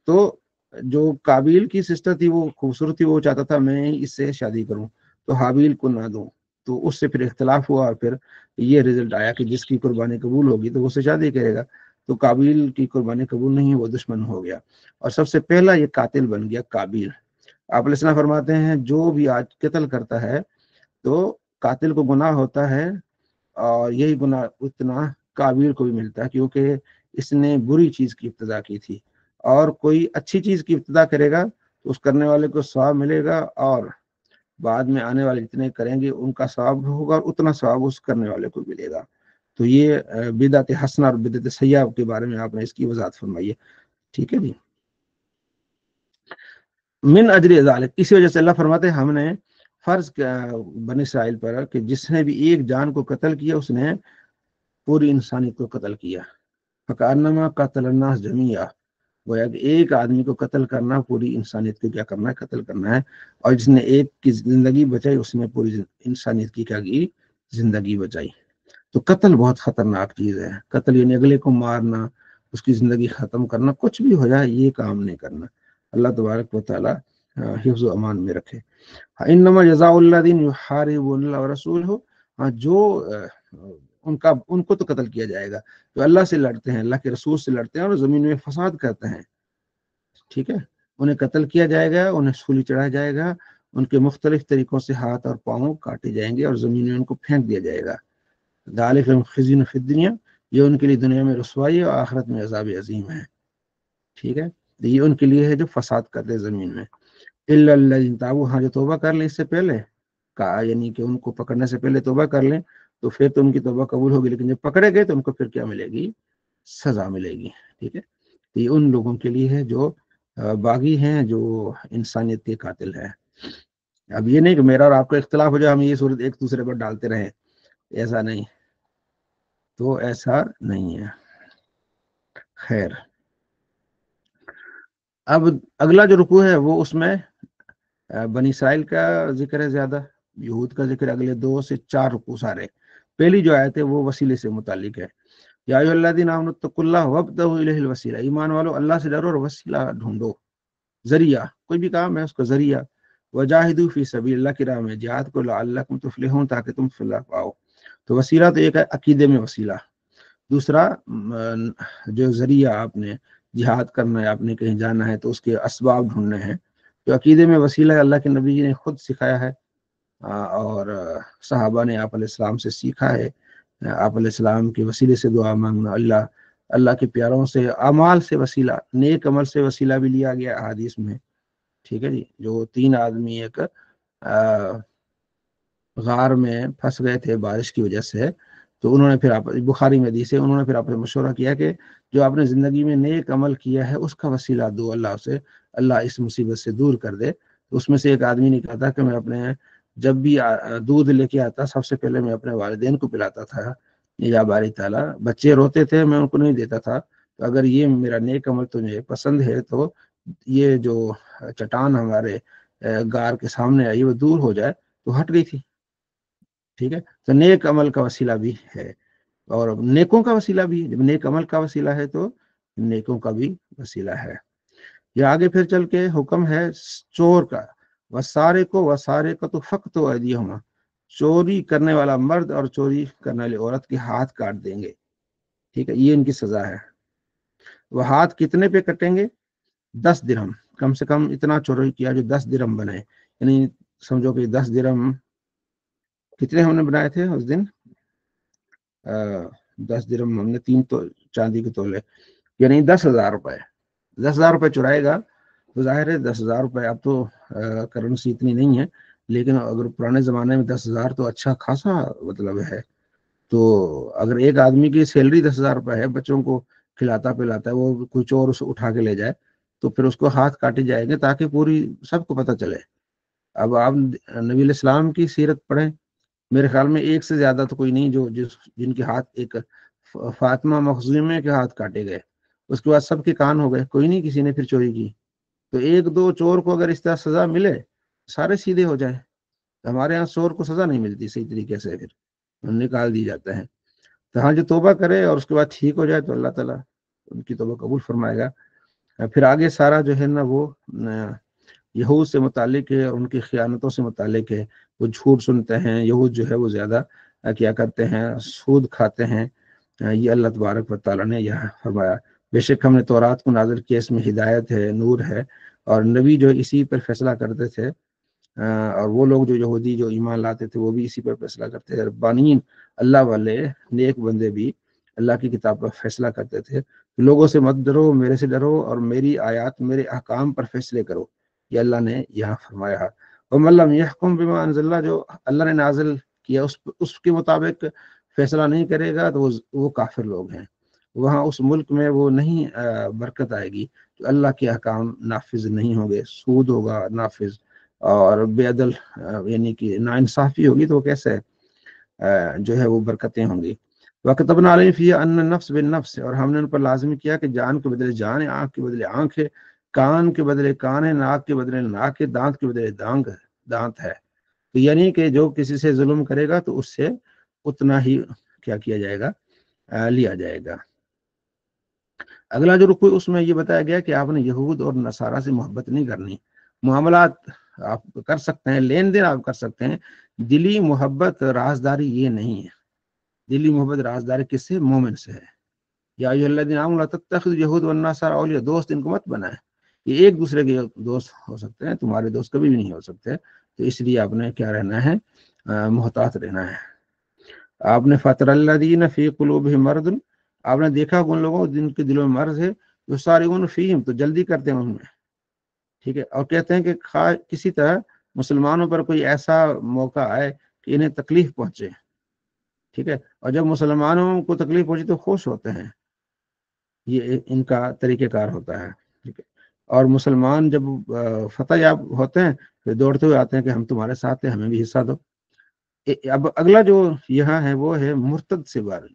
تو جو قابیل کی سسٹر تھی وہ خوبصورت تھی، وہ چاہتا تھا میں اس سے شادی کروں تو حابیل کو نہ دوں، تو اس سے پھر اختلاف ہوا، اور پھر یہ رزلٹ آیا کہ جس کی قربانی قبول ہوگی تو وہ اس سے شادی کرے گا۔ تو قابیل کی قربانی قبول نہیں، وہ دشمن ہو گیا، اور سب سے پہلا یہ قاتل بن گیا قابیل۔ آپ علیہ السلام فرماتے ہیں جو بھی آج قتل کرتا ہے تو قاتل کو گناہ ہوتا ہے، اور یہی گناہ اتنا قابیل کو بھی ملتا ہے، کیونکہ اس نے بری چیز کی ابتدا کی تھی، اور کوئی اچھی چیز کی ابتدا کرے گا تو اس کرنے والے کو ثواب ملے گا، اور بعد میں آنے والے جتنے کریں گے ان کا ثواب ہوگا، اور اتنا ثواب اس کرنے والے کو ملے گا۔ تو یہ بدعت حسنہ اور بدعت سیئہ کے بارے میں آپ نے اس کی وضاحت فرمائی ہے، ٹھیک ہے جی۔ من اجر ذالک، اسی وجہ سے اللہ فرماتے ہیں ہم نے فرض بنی اسرائیل پر کہ جس نے بھی ایک جان کو قتل کیا اس نے پوری انسانیت کو قتل کیا۔ فکأنما قتل الناس جمیعا، گویا کہ ایک آدمی کو قتل کرنا پوری انسانیت کو کیا کرنا ہے؟ قتل کرنا ہے۔ اور جس نے ایک کی زندگی بچائی اس نے پوری انسانیت کی کیا کی؟ زندگی بچائی۔ تو قتل بہت خطرناک چیز ہے، قتل یعنی اگلے کو مارنا، اس کی زندگی ختم کرنا، کچھ بھی ہو جائے یہ کام نہیں کرنا۔ اللہ تبارک و تعالی حفظ و امان میں رکھے۔ انما جزاء الذین یحاربون اللہ ورسولہ، جو ان کو تو قتل کیا جائے گا جو اللہ سے لڑتے ہیں، اللہ کے رسول سے لڑتے ہیں اور زمین میں فساد کرتے ہیں، ٹھیک ہے، انہیں قتل کیا جائے گا، انہیں سولی چڑھایا جائے گا، ان کے مختلف طریقوں سے ہاتھ اور پاؤں کاٹے جائیں گے اور زمین میں ان کو پھینک دیا جائے گا۔ ذالک لہم خزی فی الدنیا، یہ ان کے لیے دنیا میں رسوائی اور آخرت میں عذاب عظیم ہے، ٹھیک ہے، یہ ان کے لیے ہے جو فساد کرتے ہیں زمین میں۔ الا الذین تابوا، ہاں جو توبہ کر لیں اس سے پہلے کہا، یعنی کہ ان کو پکڑنے سے پہلے توبہ کر لیں تو پھر تو ان کی توبہ قبول ہوگی، لیکن جب پکڑے گئے تو ان کو پھر کیا ملے گی؟ سزا ملے گی، ٹھیک ہے، یہ ان لوگوں کے لیے ہے جو باغی ہیں، جو انسانیت کے قاتل ہیں۔ اب یہ نہیں کہ میرا اور آپ کا اختلاف ہو جائے ہم یہ صورت ایک دوسرے پر ڈالتے رہیں، ایسا نہیں، تو ایسا نہیں ہے۔ خیر، اب اگلا جو رکوع ہے وہ اس میں بنی اسرائیل کا ذکر ہے زیادہ، یہود کا ذکر اگلے 2 سے 4 رکوع سارے۔ پہلی جو آیت ہے وہ وسیلے سے متعلق ہے، یا ایھا الذین آمنوا اتقوا اللہ وابتغوا الیہ الوسیلہ، ایمان والو اللہ سے ڈرو اور وسیلہ ڈھونڈو، ذریعہ، کوئی بھی کام ہے اس کا ذریعہ، وجاہدوا فی سبیل اللہ کی راہ میں جہاد کو، لعلکم تفلحون، تاکہ تم فلاح پاؤ۔ تو وسیلہ تو ایک ہے عقیدے میں وسیلہ، دوسرا جو ذریعہ آپ نے جہاد کرنا ہے، آپ نے کہیں جانا ہے تو اس کے اسباب ڈھونڈنے ہیں، جو عقیدے میں وسیلہ ہے اللہ کے نبی جی نے خود سکھایا ہے، اور صحابہ نے آپ علیہ السلام سے سیکھا ہے، آپ علیہ السلام کے وسیلے سے دعا مانگنا، اللہ کے پیاروں سے اعمال سے وسیلہ، نیک عمل سے وسیلہ بھی لیا گیا احادیث میں، ٹھیک ہے جی، جو 3 آدمی ایک غار میں پھنس گئے تھے بارش کی وجہ سے، تو انہوں نے پھر بخاری میں حدیث ہے، انہوں نے پھر آپ سے مشورہ کیا کہ جو آپ نے زندگی میں نیک عمل کیا ہے اس کا وسیلہ دو اللہ سے، اللہ اس مصیبت سے دور کر دے۔ تو اس میں سے ایک آدمی نے کہا تھا کہ میں اپنے جب بھی دودھ لے کے آتا سب سے پہلے میں اپنے والدین کو پلاتا تھا، یا باری تعالیٰ بچے روتے تھے میں ان کو نہیں دیتا تھا، تو اگر یہ میرا نیک عمل تجھے پسند ہے تو یہ جو چٹان ہمارے غار کے سامنے آئی وہ دور ہو جائے، تو ہٹ گئی تھی، ٹھیک ہے، تو نیک عمل کا وسیلہ بھی ہے اور نیکوں کا وسیلہ بھی ہے، جب نیک عمل کا وسیلہ ہے تو نیکوں کا بھی وسیلہ ہے۔ یہ آگے پھر چل کے حکم ہے چور کا، وسارے کو تو فقط ایدیہما، چوری کرنے والا مرد اور چوری کرنے والی عورت کے ہاتھ کاٹ دیں گے، ٹھیک ہے، یہ ان کی سزا ہے۔ وہ ہاتھ کتنے پہ کٹیں گے؟ 10 درہم، کم سے کم اتنا چوری کیا جو 10 درہم بنے، یعنی سمجھو کہ 10 درہم کتنے ہم نے بنائے تھے اس دن، 10 درہم ہم نے 3 چاندی کے تولے، یعنی 10,000 روپے، 10,000 روپے چرائے گا تو ظاہر ہے 10,000 روپے، اب تو کرنسی اتنی نہیں ہے، لیکن اگر پرانے زمانے میں 10,000 تو اچھا خاصا مطلب ہے، تو اگر ایک آدمی کی سیلری 10,000 روپے ہے، بچوں کو کھلاتا پلاتا ہے، وہ کوئی چور اسے اٹھا کے لے جائے تو پھر اس کو ہاتھ کاٹے جائیں گے تاکہ پوری سب کو پتہ چلے۔ اب آپ نبی علیہ السلام کی سیرت پڑھیں، میرے خیال میں ایک سے زیادہ تو کوئی نہیں جن کے ہاتھ، ایک فاطمہ مخزومہ کے ہاتھ کاٹے گئے، اس کے بعد سب کے کان ہو گئے، کوئی نہیں کسی نے پھر چوری کی، تو 1-2 چور کو اگر اس طرح سزا ملے سارے سیدھے ہو جائیں۔ ہمارے ہاں چور کو سزا نہیں ملتی صحیح طریقے سے، پھر نکال دی جاتا ہے۔ تو ہاں جو توبہ کرے اور اس کے بعد ٹھیک ہو جائے تو اللہ تعالیٰ ان کی توبہ قبول فرمائے گا۔ پھر آگے سارا جو ہے نا وہ یہود سے متعلق ہے اور ان کی خیانتوں سے متعلق ہے، وہ جھوٹ سنتے ہیں، یہود جو ہے وہ زیادہ کیا کرتے ہیں، سود کھاتے ہیں، یہ اللہ تبارک و تعالیٰ نے یہاں فرمایا، بے شک ہم نے تورات کو نازل کیا، اس میں ہدایت ہے، نور ہے، اور نبی جو اسی پر فیصلہ کرتے تھے، اور وہ لوگ جو یہودی جو ایمان لاتے تھے وہ بھی اسی پر فیصلہ کرتے تھے، ربانین اللہ والے نیک بندے بھی اللہ کی کتاب پر فیصلہ کرتے تھے، لوگوں سے مت ڈرو، میرے سے ڈرو اور میری آیات، میرے احکام پر فیصلے کرو، یہ اللہ نے یہاں فرمایا۔ وَمَن لَّمْ يَحْكُم بِمَا أَنزَلَ اللَّهُ، جو اللہ نے نازل کیا اس کے مطابق فیصلہ نہیں کرے گا تو وہ کافر لوگ ہیں، وہاں اس ملک میں وہ نہیں برکت آئے گی، تو اللہ کے احکام نافذ نہیں ہوں گے، سود ہوگا نافذ، اور بے عدل یعنی کہ ناانصافی ہوگی تو کیسے جو ہے وہ برکتیں ہوں گی۔ وَكَتَبْنَا عَلَيْهِمْ فِيهَا أَنَّ النَّفْسَ بِالنَّفْسِ، اور ہم نے ان پر لازمی کیا کہ جان کے بدلے جان ہے، آنکھ کے بدلے آنکھ ہے، کان کے بدلے کان ہے، ناک کے بدلے ناک ہے، دانت کے بدلے دانت ہے، تو یعنی کہ جو کسی سے ظلم کرے گا تو اس سے اتنا ہی کیا کیا جائے گا، لیا جائے گا۔ اگلا جو رکوع اس میں یہ بتایا گیا کہ آپ نے یہود اور نصارہ سے محبت نہیں کرنی، معاملات آپ کر سکتے ہیں، لین دین آپ کر سکتے ہیں، دلی محبت رازداری یہ نہیں ہے، دلی محبت رازداری کس سے؟ مومن سے ہے۔ یا ایھاالذین آمنوا لا تتخذوا اليہود والنصارى اولیاء، دوست ان کو مت بنائیں، یہ ایک دوسرے کے دوست ہو سکتے ہیں، تمہارے دوست کبھی بھی نہیں ہو سکتے، تو اس لیے آپ نے کیا رہنا ہے؟ محتاط رہنا ہے۔ آپ نے فطر الذین فی قلوبہم مرض، آپ نے دیکھا ان لوگوں جن کے دلوں میں مرض ہے، یسارعون فیہم، تو جلدی کرتے ہیں ان میں، ٹھیک ہے، اور کہتے ہیں کہ کسی طرح مسلمانوں پر کوئی ایسا موقع آئے کہ انہیں تکلیف پہنچے، ٹھیک ہے، اور جب مسلمانوں کو تکلیف پہنچی تو خوش ہوتے ہیں، یہ ان کا طریقہ کار ہوتا ہے، ٹھیک ہے، اور مسلمان جب فتح یاب ہوتے ہیں پھر دوڑتے ہوئے آتے ہیں کہ ہم تمہارے ساتھ ہیں، ہمیں بھی حصہ دو۔ اب اگلا جو یہاں ہے وہ ہے مرتد سے باری،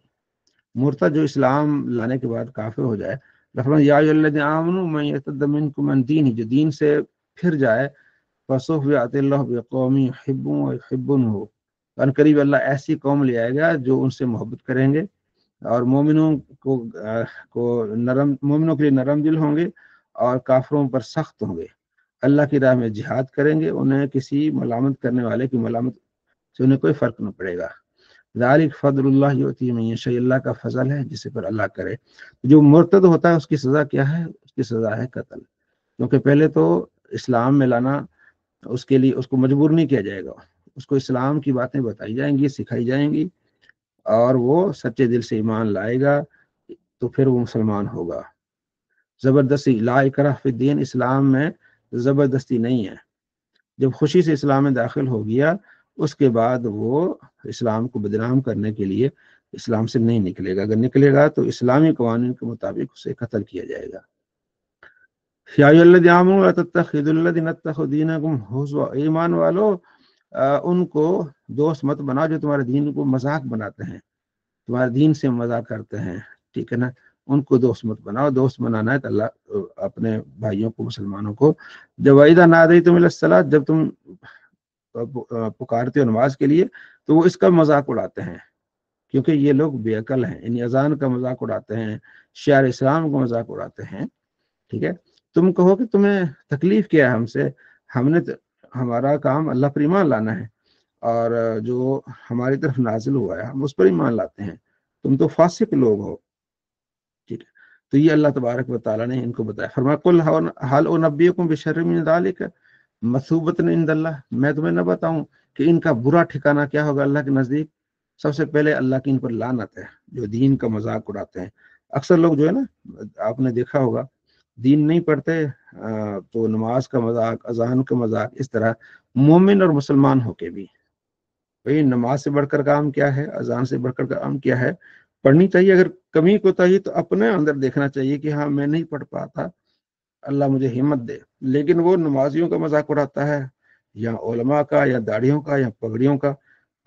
مرتد جو اسلام لانے کے بعد کافر ہو جائے، فرمایا یا ایھا الذین آمنوا من یرتد منکم عن دینہ، جو دین سے پھر جائے، فسوف یأتی اللہ بقوم یحبون ویحبونہ، ان قریب اللہ ایسی قوم لے آئے گا جو ان سے محبت کریں گے اور مومنوں مومنوں کے لیے نرم دل ہوں گے اور کافروں پر سخت ہوں گے، اللہ کی راہ میں جہاد کریں گے، انہیں کسی ملامت کرنے والے کی ملامت سے انہیں کوئی فرق نہ پڑے گا۔ ذالک فضل اللہ یؤتی من یشاء، اللہ کا فضل ہے جسے پر اللہ کرے۔ جو مرتد ہوتا ہے اس کی سزا کیا ہے؟ اس کی سزا ہے قتل، کیونکہ پہلے تو اسلام میں لانا اس کے لیے اس کو مجبور نہیں کیا جائے گا، اس کو اسلام کی باتیں بتائی جائیں گی، سکھائی جائیں گی، اور وہ سچے دل سے ایمان لائے گا تو پھر وہ مسلمان ہوگا۔ زبردستی، لا اکراہ فی الدین، اسلام میں زبردستی نہیں ہے، جب خوشی سے اسلام میں داخل ہو گیا اس کے بعد وہ اسلام کو بدنام کرنے کے لیے اسلام سے نہیں نکلے گا، اگر نکلے گا تو اسلامی قوانین کے مطابق اسے قتل کیا جائے گا۔ یا ایھا الذین آمنوا لا تتخذوا الذین اتخذوا دینکم ہزوا، ایمان والو ان کو دوست مت بناؤ جو تمہارے دین کو مذاق بناتے ہیں، تمہارے دین سے مذاق کرتے ہیں، ٹھیک ہے نا، ان کو دوست مت بناؤ۔ دوست بنانا ہے تو اللہ اپنے بھائیوں کو، مسلمانوں کو، جب وَإِذَا نَادَيْتُمْ إِلَى الصَّلَاةِ، جب تم پکارتے ہو نماز کے لیے تو وہ اس کا مذاق اڑاتے ہیں، کیونکہ یہ لوگ بے عقل ہیں، یعنی اذان کا مذاق اڑاتے ہیں، شعار اسلام کا مذاق اڑاتے ہیں، ٹھیک ہے۔ تم کہو کہ تمہیں تکلیف کیا ہے ہم سے، ہمارا کام اللہ پر ایمان لانا ہے، اور جو ہماری طرف نازل ہوا ہے ہم اس پر ایمان لاتے ہیں، تم تو فاسق لوگ ہو، ٹھیک ہے۔ تو یہ اللہ تبارک و تعالیٰ نے ان کو بتایا، فرمایا قل هل انبئکم بشر من ذلک مثوبۃ عند اللہ، میں تمہیں نہ بتاؤں کہ ان کا برا ٹھکانہ کیا ہوگا اللہ کے نزدیک؟ سب سے پہلے اللہ کی ان پر لعنت ہے جو دین کا مذاق اڑاتے ہیں۔ اکثر لوگ جو ہے نا، آپ نے دیکھا ہوگا، دین نہیں پڑھتے تو نماز کا مذاق، اذان کا مذاق، اس طرح مومن اور مسلمان ہو کے بھی، بھئی نماز سے بڑھ کر کام کیا ہے، اذان سے بڑھ کر کام کیا ہے، پڑھنی چاہیے، اگر کمی کوتاہی تو اپنے اندر دیکھنا چاہیے کہ ہاں میں نہیں پڑھ پاتا، اللہ مجھے ہمت دے، لیکن وہ نمازیوں کا مذاق اڑاتا ہے یا علماء کا یا داڑھیوں کا یا پگڑیوں کا،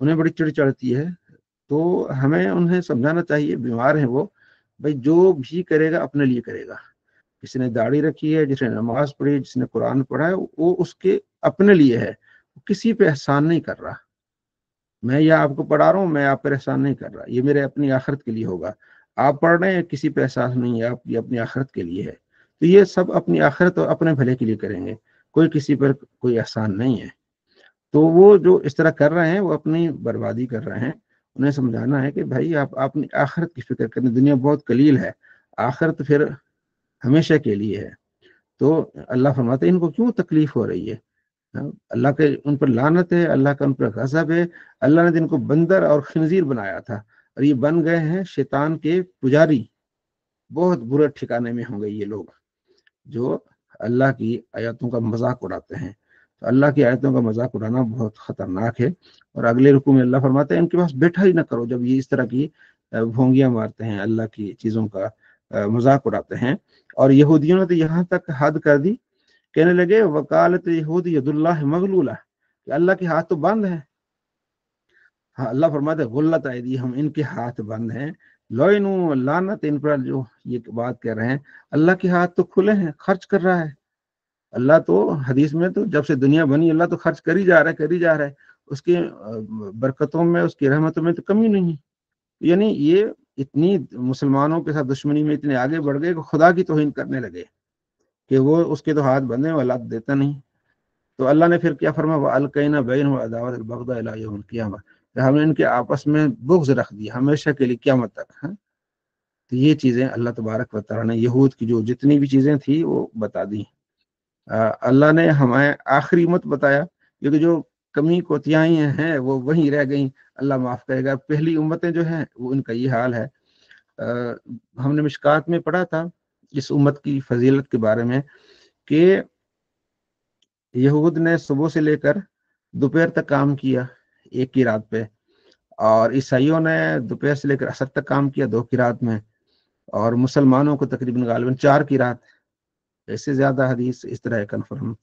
انہیں بڑی چڑ چڑھتی ہے، تو ہمیں انہیں سمجھانا چاہیے، بیمار ہیں وہ، بھئی جو بھی کرے گا اپنے لیے کرے گا، جس نے داڑھی رکھی ہے، جس نے نماز پڑھی، جس نے قرآن پڑھا ہے، وہ اس کے اپنے لیے ہے، کسی پہ احسان نہیں کر رہا، میں یہ آپ کو پڑھا رہا ہوں، میں آپ پر احسان نہیں کر رہا، یہ میرے اپنی آخرت کے لیے ہوگا، آپ پڑھ رہے ہیں کسی پہ احسان نہیں ہے، آپ یہ اپنی آخرت کے لیے ہے، تو یہ سب اپنی آخرت اور اپنے بھلے کے لیے کریں گے، کوئی کسی پر کوئی احسان نہیں ہے۔ تو وہ جو اس طرح کر رہے ہیں وہ اپنی بربادی کر رہے ہیں، انہیں سمجھانا ہے کہ بھائی آپ اپنی آخرت کی فکر کریں، دنیا بہت قلیل ہے، آخرت پھر ہمیشہ کے لیے ہے۔ تو اللہ فرماتے ہیں ان کو کیوں تکلیف ہو رہی ہے؟ اللہ کے ان پر لعنت ہے، اللہ کا ان پر غضب ہے، اللہ نے ان کو بندر اور خنزیر بنایا تھا اور یہ بن گئے ہیں شیطان کے پجاری، بہت برے ٹھکانے میں ہوں گے یہ لوگ جو اللہ کی آیاتوں کا مذاق اڑاتے ہیں۔ تو اللہ کی آیتوں کا مذاق اڑانا بہت خطرناک ہے، اور اگلے رکوع میں اللہ فرماتے ہیں ان کے پاس بیٹھا ہی نہ کرو جب یہ اس طرح کی بھونگیاں مارتے ہیں، اللہ کی چیزوں کا مذاق اڑاتے ہیں۔ اور یہودیوں نے تو یہاں تک حد کر دی، کہنے لگے وکالت یہود ید اللہ مغلولہ، کہ اللہ کے ہاتھ تو بند ہیں۔ ہاں، اللہ فرماتے غلت ایدیہم، ان کے ہاتھ بند ہیں، لعنوا، لعنت ان پر جو یہ بات کر رہے ہیں، اللہ کے ہاتھ تو کھلے ہیں، خرچ کر رہا ہے اللہ، تو حدیث میں تو جب سے دنیا بنی اللہ تو خرچ کر ہی جا رہا ہے، اس کی برکتوں میں، اس کی رحمتوں میں تو کمی نہیں ہے۔ یعنی یہ اتنی مسلمانوں کے ساتھ دشمنی میں اتنے آگے بڑھ گئے کہ خدا کی توہین کرنے لگے کہ وہ اس کے تو ہاتھ بندے، وہ اللہ دیتا نہیں۔ تو اللہ نے پھر کیا فرمایا، وَأَلْقَيْنَا بَيْنَهُمُ الْعَدَاوَةَ وَالْبَغْضَاءَ إِلَىٰ يَوْمِ الْقِيَامَةِ، ہم نے ان کے آپس میں بغض رکھ دیا ہمیشہ کے لیے قیامت تک. ہاں تو یہ چیزیں اللہ تبارک و تعالیٰ نے یہود کی جو جتنی بھی چیزیں تھی وہ بتا دی. اللہ نے ہمیں آخری امت بتایا کیونکہ جو کمی کوتاہیاں ہیں وہ وہیں رہ گئیں. اللہ معاف کرے گا. پہلی امتیں جو ہیں وہ ان کا یہ حال ہے. ہم نے مشکات میں پڑھا تھا اس امت کی فضیلت کے بارے میں کہ یہود نے صبح سے لے کر دوپہر تک کام کیا ایک کی رات پہ، اور عیسائیوں نے دوپہر سے لے کر عصر تک کام کیا 2 کی رات میں، اور مسلمانوں کو تقریباً غالباً 4 کی رات. ایسے زیادہ حدیث اس طرح کنفرم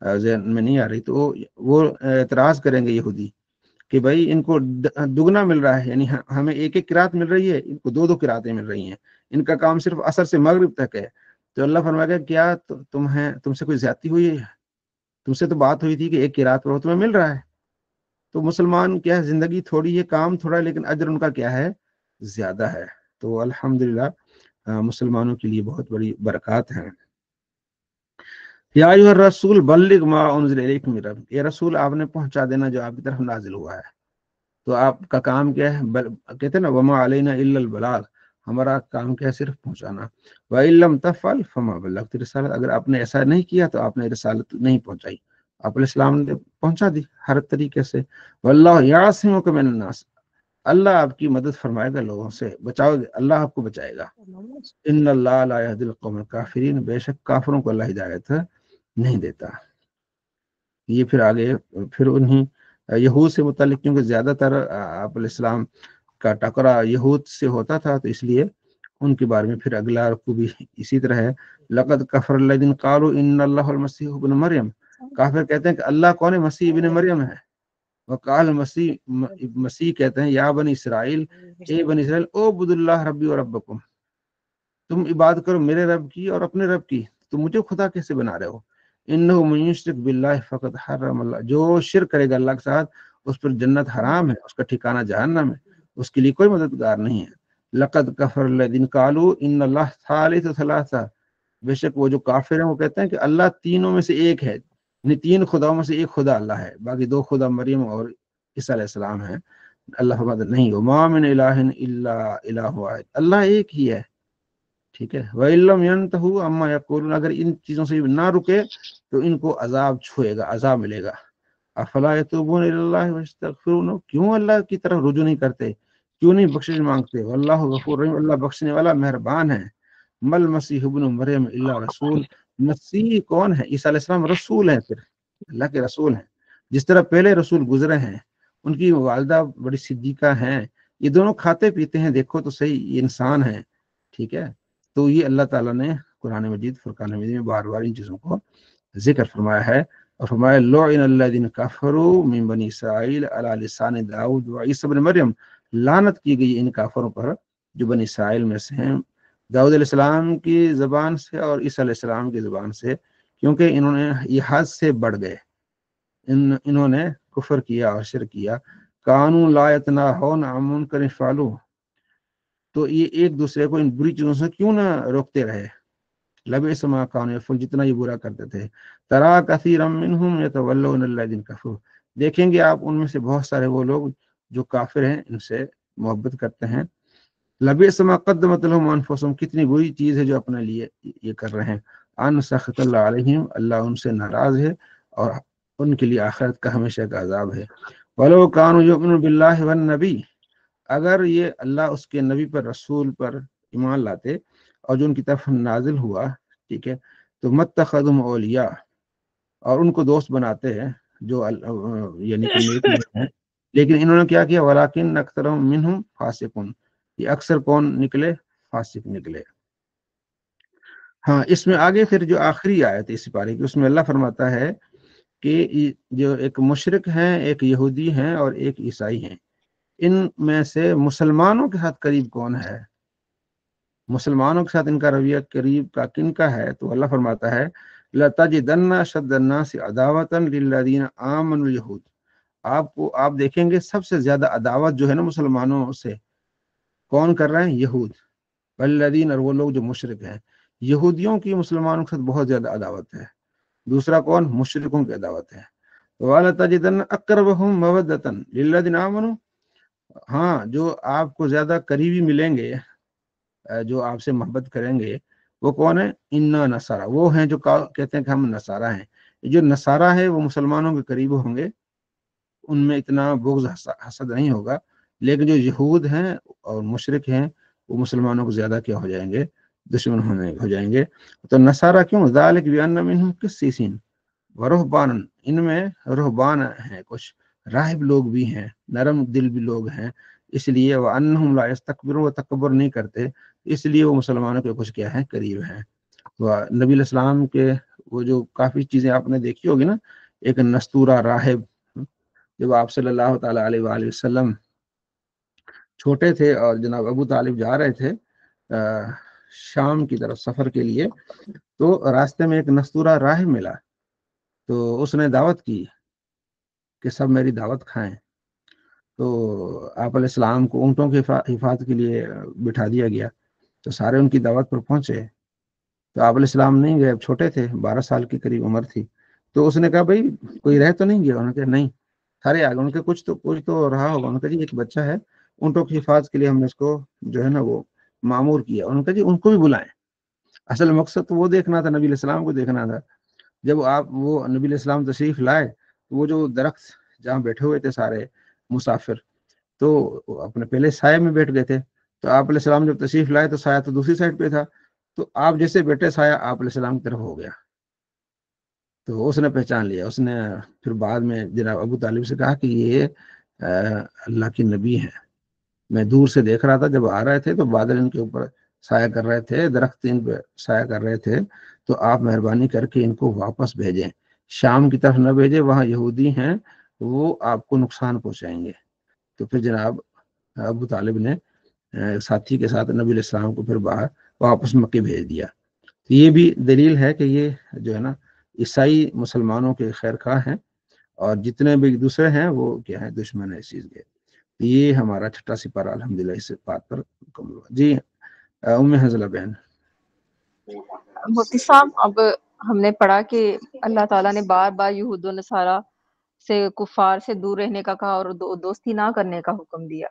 ذہن میں نہیں آ رہی. تو وہ اعتراض کریں گے یہودی کہ بھائی ان کو دگنا مل رہا ہے، یعنی ہمیں 1 قرات مل رہی ہے، ان کو 2 قراتیں مل رہی ہیں، ان کا کام صرف عصر سے مغرب تک ہے. تو اللہ فرمائے گا کیا تم سے کوئی زیادتی ہوئی ہے؟ تم سے تو بات ہوئی تھی کہ 1 قرات پر تمہیں مل رہا ہے. تو مسلمان کیا ہے، زندگی تھوڑی ہے، کام تھوڑا ہے، لیکن اجر ان کا کیا ہے، زیادہ ہے. تو الحمدللہ مسلمانوں کے لیے بہت بڑی برکات ہیں. یا ایھا الرسول بلغ ما انزل الیک من ربک، یہ رسول آپ نے پہنچا دینا جو آپ کی طرف نازل ہوا ہے. تو آپ کا کام کیا ہے، کہتے ہیں نا وما علینا الا البلاغ، ہمارا کام کیا ہے، صرف پہنچانا. وَإِن لَّمْ تَفْعَلْ فَمَا بَلَّغْتَ رِسَالَتَهُ، اگر آپ نے ایسا نہیں کیا تو آپ نے رسالت نہیں پہنچائی. آپ علیہ السلام نے پہنچا دی ہر طریقے سے. وَاللَّهُ يَعْصِمُكَ مِنَ النَّاسِ، اللہ آپ کی مدد فرمائے گا لوگوں سے، بچاؤ گے، اللہ آپ کو بچائے گا. ان اللہ لا يهدي القوم الكافرین، بے شک کافروں کو اللہ ہدایت نہیں دیتا. یہ پھر آگے پھر انہیں یہود سے متعلق، کیونکہ زیادہ تر آپ علیہ السلام کا ٹکرا یہود سے ہوتا تھا، تو اس لیے ان کے بارے میں پھر اگلا رکوع بھی اسی طرح ہے. لقد کفر الذین قالوا ان اللہ المسیح ابن مریم، کافر کہتے ہیں کہ اللہ کون ہے، مسیح ابن مریم ہے. وقال مسیح کہتے ہیں یا بنی اسرائیل، اے بنی اسرائیل اعبدوا اللہ ربی و ربکم، تم عبادت کرو میرے رب کی اور اپنے رب کی، تم مجھے خدا کیسے بنا رہے ہو. انہ من یشرک باللہ فقد حرم اللہ، جو شرک کرے گا اللہ کے ساتھ اس پر جنت حرام ہے، اس کا ٹھکانہ جہنم ہے، اس کے لیے کوئی مددگار نہیں ہے. لقد کفر الذین قالوا ان اللہ ثالث ثلاثہ، بے شک وہ جو کافر ہیں وہ کہتے ہیں کہ اللہ تینوں میں سے ایک ہے، یعنی 3 خداؤں میں سے ایک خدا اللہ ہے، باقی 2 خدا مریم اور عیسیٰ علیہ السلام ہیں. اللہ فرماتا نہیں، وما من الہ الا الہ واحد، اللہ ایک ہی ہے. ٹھیک ہے. وَإِن لَّمْ يَنْتَهُوا عَمَّا يَقُولُونَ، اگر ان چیزوں سے نہ رکے تو ان کو عذاب چھوئے گا، عذاب ملے گا. افلا يتوبون الى الله ويستغفرون، کیوں اللہ کی طرف رجوع نہیں کرتے، کیوں نہیں بخشش مانگتے. واللہ غفور رحیم، اللہ بخشنے والا مہربان ہے. مل مسیح ابن مریم الا رسول، مسیح کون ہے، عیسیٰ علیہ السلام رسول ہیں، پھر اللہ کے رسول ہیں. جس طرح پہلے رسول گزرے ہیں، ان کی والدہ بڑی صدیقہ ہیں، یہ دونوں کھاتے پیتے ہیں، دیکھو تو صحیح یہ انسان ہیں. ٹھیک ہے. تو یہ اللہ تعالیٰ نے قرآن مجید فرقان مجید میں بار بار ان چیزوں کو ذکر فرمایا ہے، اور فرمایا لعن الذین کفروا من بنی اسرائیل علی لسان داؤد وعیسی ابن مریم، لعنت کی گئی ان کافروں پر جو بنی اسرائیل میں سے ہیں، داؤد علیہ السلام کی زبان سے اور عیسیٰ علیہ السلام کی زبان سے، کیونکہ انہوں نے یہ حد سے بڑھ گئے، انہوں نے کفر کیا اور شرک کیا. کانوا لا یتناہون عن منکر فعلوہ، تو یہ ایک دوسرے کو ان بری چیزوں سے کیوں نہ روکتے رہے. لبئس ما کانوا یفعلون، جتنا یہ برا کرتے تھے. ترا کثیرا منہم یتولون الذین کفروا، دیکھیں گے آپ ان میں سے بہت سارے وہ لوگ جو کافر ہیں ان سے محبت کرتے ہیں. لبئس ما قدمت لهم انفسهم، کتنی بری چیز ہے جو اپنے لیے یہ کر رہے ہیں. ان سخط اللہ علیہم، اللہ ان سے ناراض ہے اور ان کے لیے آخرت کا ہمیشہ کا عذاب ہے. ولو کانوا یؤمنون باللہ والنبی، اگر یہ اللہ اس کے نبی پر رسول پر ایمان لاتے اور جو ان کی طرف نازل ہوا، ٹھیک ہے، تو متخذهم اولیاء، اور ان کو دوست بناتے ہیں جو یعنی کہ نیک لوگ ہیں، لیکن انہوں نے کیا کیا، ولکن اکثرهم منہم فاسقون، یہ اکثر کون نکلے، فاسق نکلے. ہاں اس میں آگے پھر جو آخری آیت ہے اس پارے کی، اس میں اللہ فرماتا ہے کہ جو ایک مشرک ہیں، ایک یہودی ہیں اور ایک عیسائی ہیں، ان میں سے مسلمانوں کے ساتھ قریب کون ہے، مسلمانوں کے ساتھ ان کا رویہ قریب کا کن کا ہے. تو اللہ فرماتا ہے لَتَجِدَنَّ أَشَدَّ النَّاسِ عَدَاوَةً لِلَّذِينَ آمَنُوا الْيَهُودُ، آپ دیکھیں گے سب سے زیادہ عداوت جو ہے نا مسلمانوں سے کون کر رہے ہیں، یہود. والذین، اور وہ لوگ جو مشرک ہیں، یہودیوں کی مسلمانوں کے ساتھ بہت زیادہ عداوت ہے. دوسرا کون، مشرکوں کی عداوت ہے. وَلَتَجِدَنَّ أَقْرَبَهُم مَوَدَّةً لِلَّذِينَ آمَنُوا، ہاں جو آپ کو زیادہ قریبی ملیں گے، جو آپ سے محبت کریں گے، وہ کون ہے؟ انا نصارہ، وہ ہیں جو کہتے ہیں کہ ہم نصارہ ہیں۔ جو نصارہ ہے وہ مسلمانوں کے قریب ہوں گے، ان میں اتنا بغض حسد نہیں ہوگا، لیکن جو یہود ہیں اور مشرک ہیں وہ مسلمانوں کو زیادہ کیا ہو جائیں گے؟ دشمن ہو جائیں گے۔ تو نصارہ کیوں؟ ذالک بان منہم قسیسین ورہبان، ان میں رہبان ہیں، کچھ راہب لوگ بھی ہیں، نرم دل بھی لوگ ہیں، اس لیے وانہم لا یستکبرون، وہ تکبر نہیں کرتے، اس لیے وہ مسلمانوں کے کچھ کیا ہیں؟ قریب ہیں۔ تو نبی علیہ السلام کے وہ جو کافی چیزیں آپ نے دیکھی ہوگی نا، ایک نستورہ راہب، جب آپ صلی اللہ تعالی علیہ وآلہ وسلم چھوٹے تھے اور جناب ابو طالب جا رہے تھے شام کی طرف سفر کے لیے، تو راستے میں ایک نستورہ راہب ملا، تو اس نے دعوت کی کہ سب میری دعوت کھائیں۔ تو آپ علیہ السلام کو اونٹوں کی حفاظت کے لیے بٹھا دیا گیا، تو سارے ان کی دعوت پر پہنچے، تو آپ علیہ السلام نہیں گئے، چھوٹے تھے، 12 سال کی قریب عمر تھی۔ تو اس نے کہا بھائی کوئی رہ تو نہیں گیا؟ انہوں نے کہا نہیں، سارے آگے۔ ان کے کچھ تو رہا ہوگا۔ انہوں نے کہا جی ایک بچہ ہے، اونٹوں کی حفاظت کے لیے ہم نے اس کو جو ہے نا وہ معمور کیا۔ انہوں نے کہا جی ان کو بھی بلائیں۔ اصل مقصد تو وہ دیکھنا تھا، نبی علیہ السلام کو دیکھنا تھا۔ جب وہ نبی علیہ السلام تشریف لائے، وہ جو درخت جہاں بیٹھے ہوئے تھے سارے مسافر، تو اپنے پہلے سائے میں بیٹھ گئے تھے، تو آپ علیہ السلام جب تشریف لائے تو سایہ تو دوسری سائڈ پہ تھا، تو آپ جیسے بیٹھے سایہ آپ علیہ السلام کی طرف ہو گیا، تو اس نے پہچان لیا۔ اس نے پھر بعد میں جناب ابو طالب سے کہا کہ یہ اللہ کی نبی ہیں، میں دور سے دیکھ رہا تھا، جب آ رہے تھے تو بادل ان کے اوپر سایہ کر رہے تھے، درخت ان پہ سایہ کر رہے تھے، تو آپ مہربانی کر کے ان کو واپس بھیجیں، شام کی طرف نہ بھیجیں، وہاں یہودی ہیں، وہ آپ کو نقصان پہنچائیں گے۔ تو پھر جناب ابو طالب نے ساتھی کے ساتھ نبی علیہ السلام کو پھر باہر واپس مکے بھیج دیا۔ تو یہ بھی دلیل ہے کہ یہ جو ہے نا عیسائی مسلمانوں کے خیر خواہ ہیں، اور جتنے بھی دوسرے ہیں وہ کیا ہے؟ دشمن ہے اس چیز کے۔ یہ ہمارا چھٹا سپارہ الحمدللہ اس بات پر مکمل ہوا۔ جی ام حنظلہ بہن۔ مفتی صاحب، اب ہم نے پڑھا کہ اللہ تعالیٰ نے بار بار یہود و نصارہ سے، کفار سے دور رہنے کا کہا اور دوستی نہ کرنے کا حکم دیا،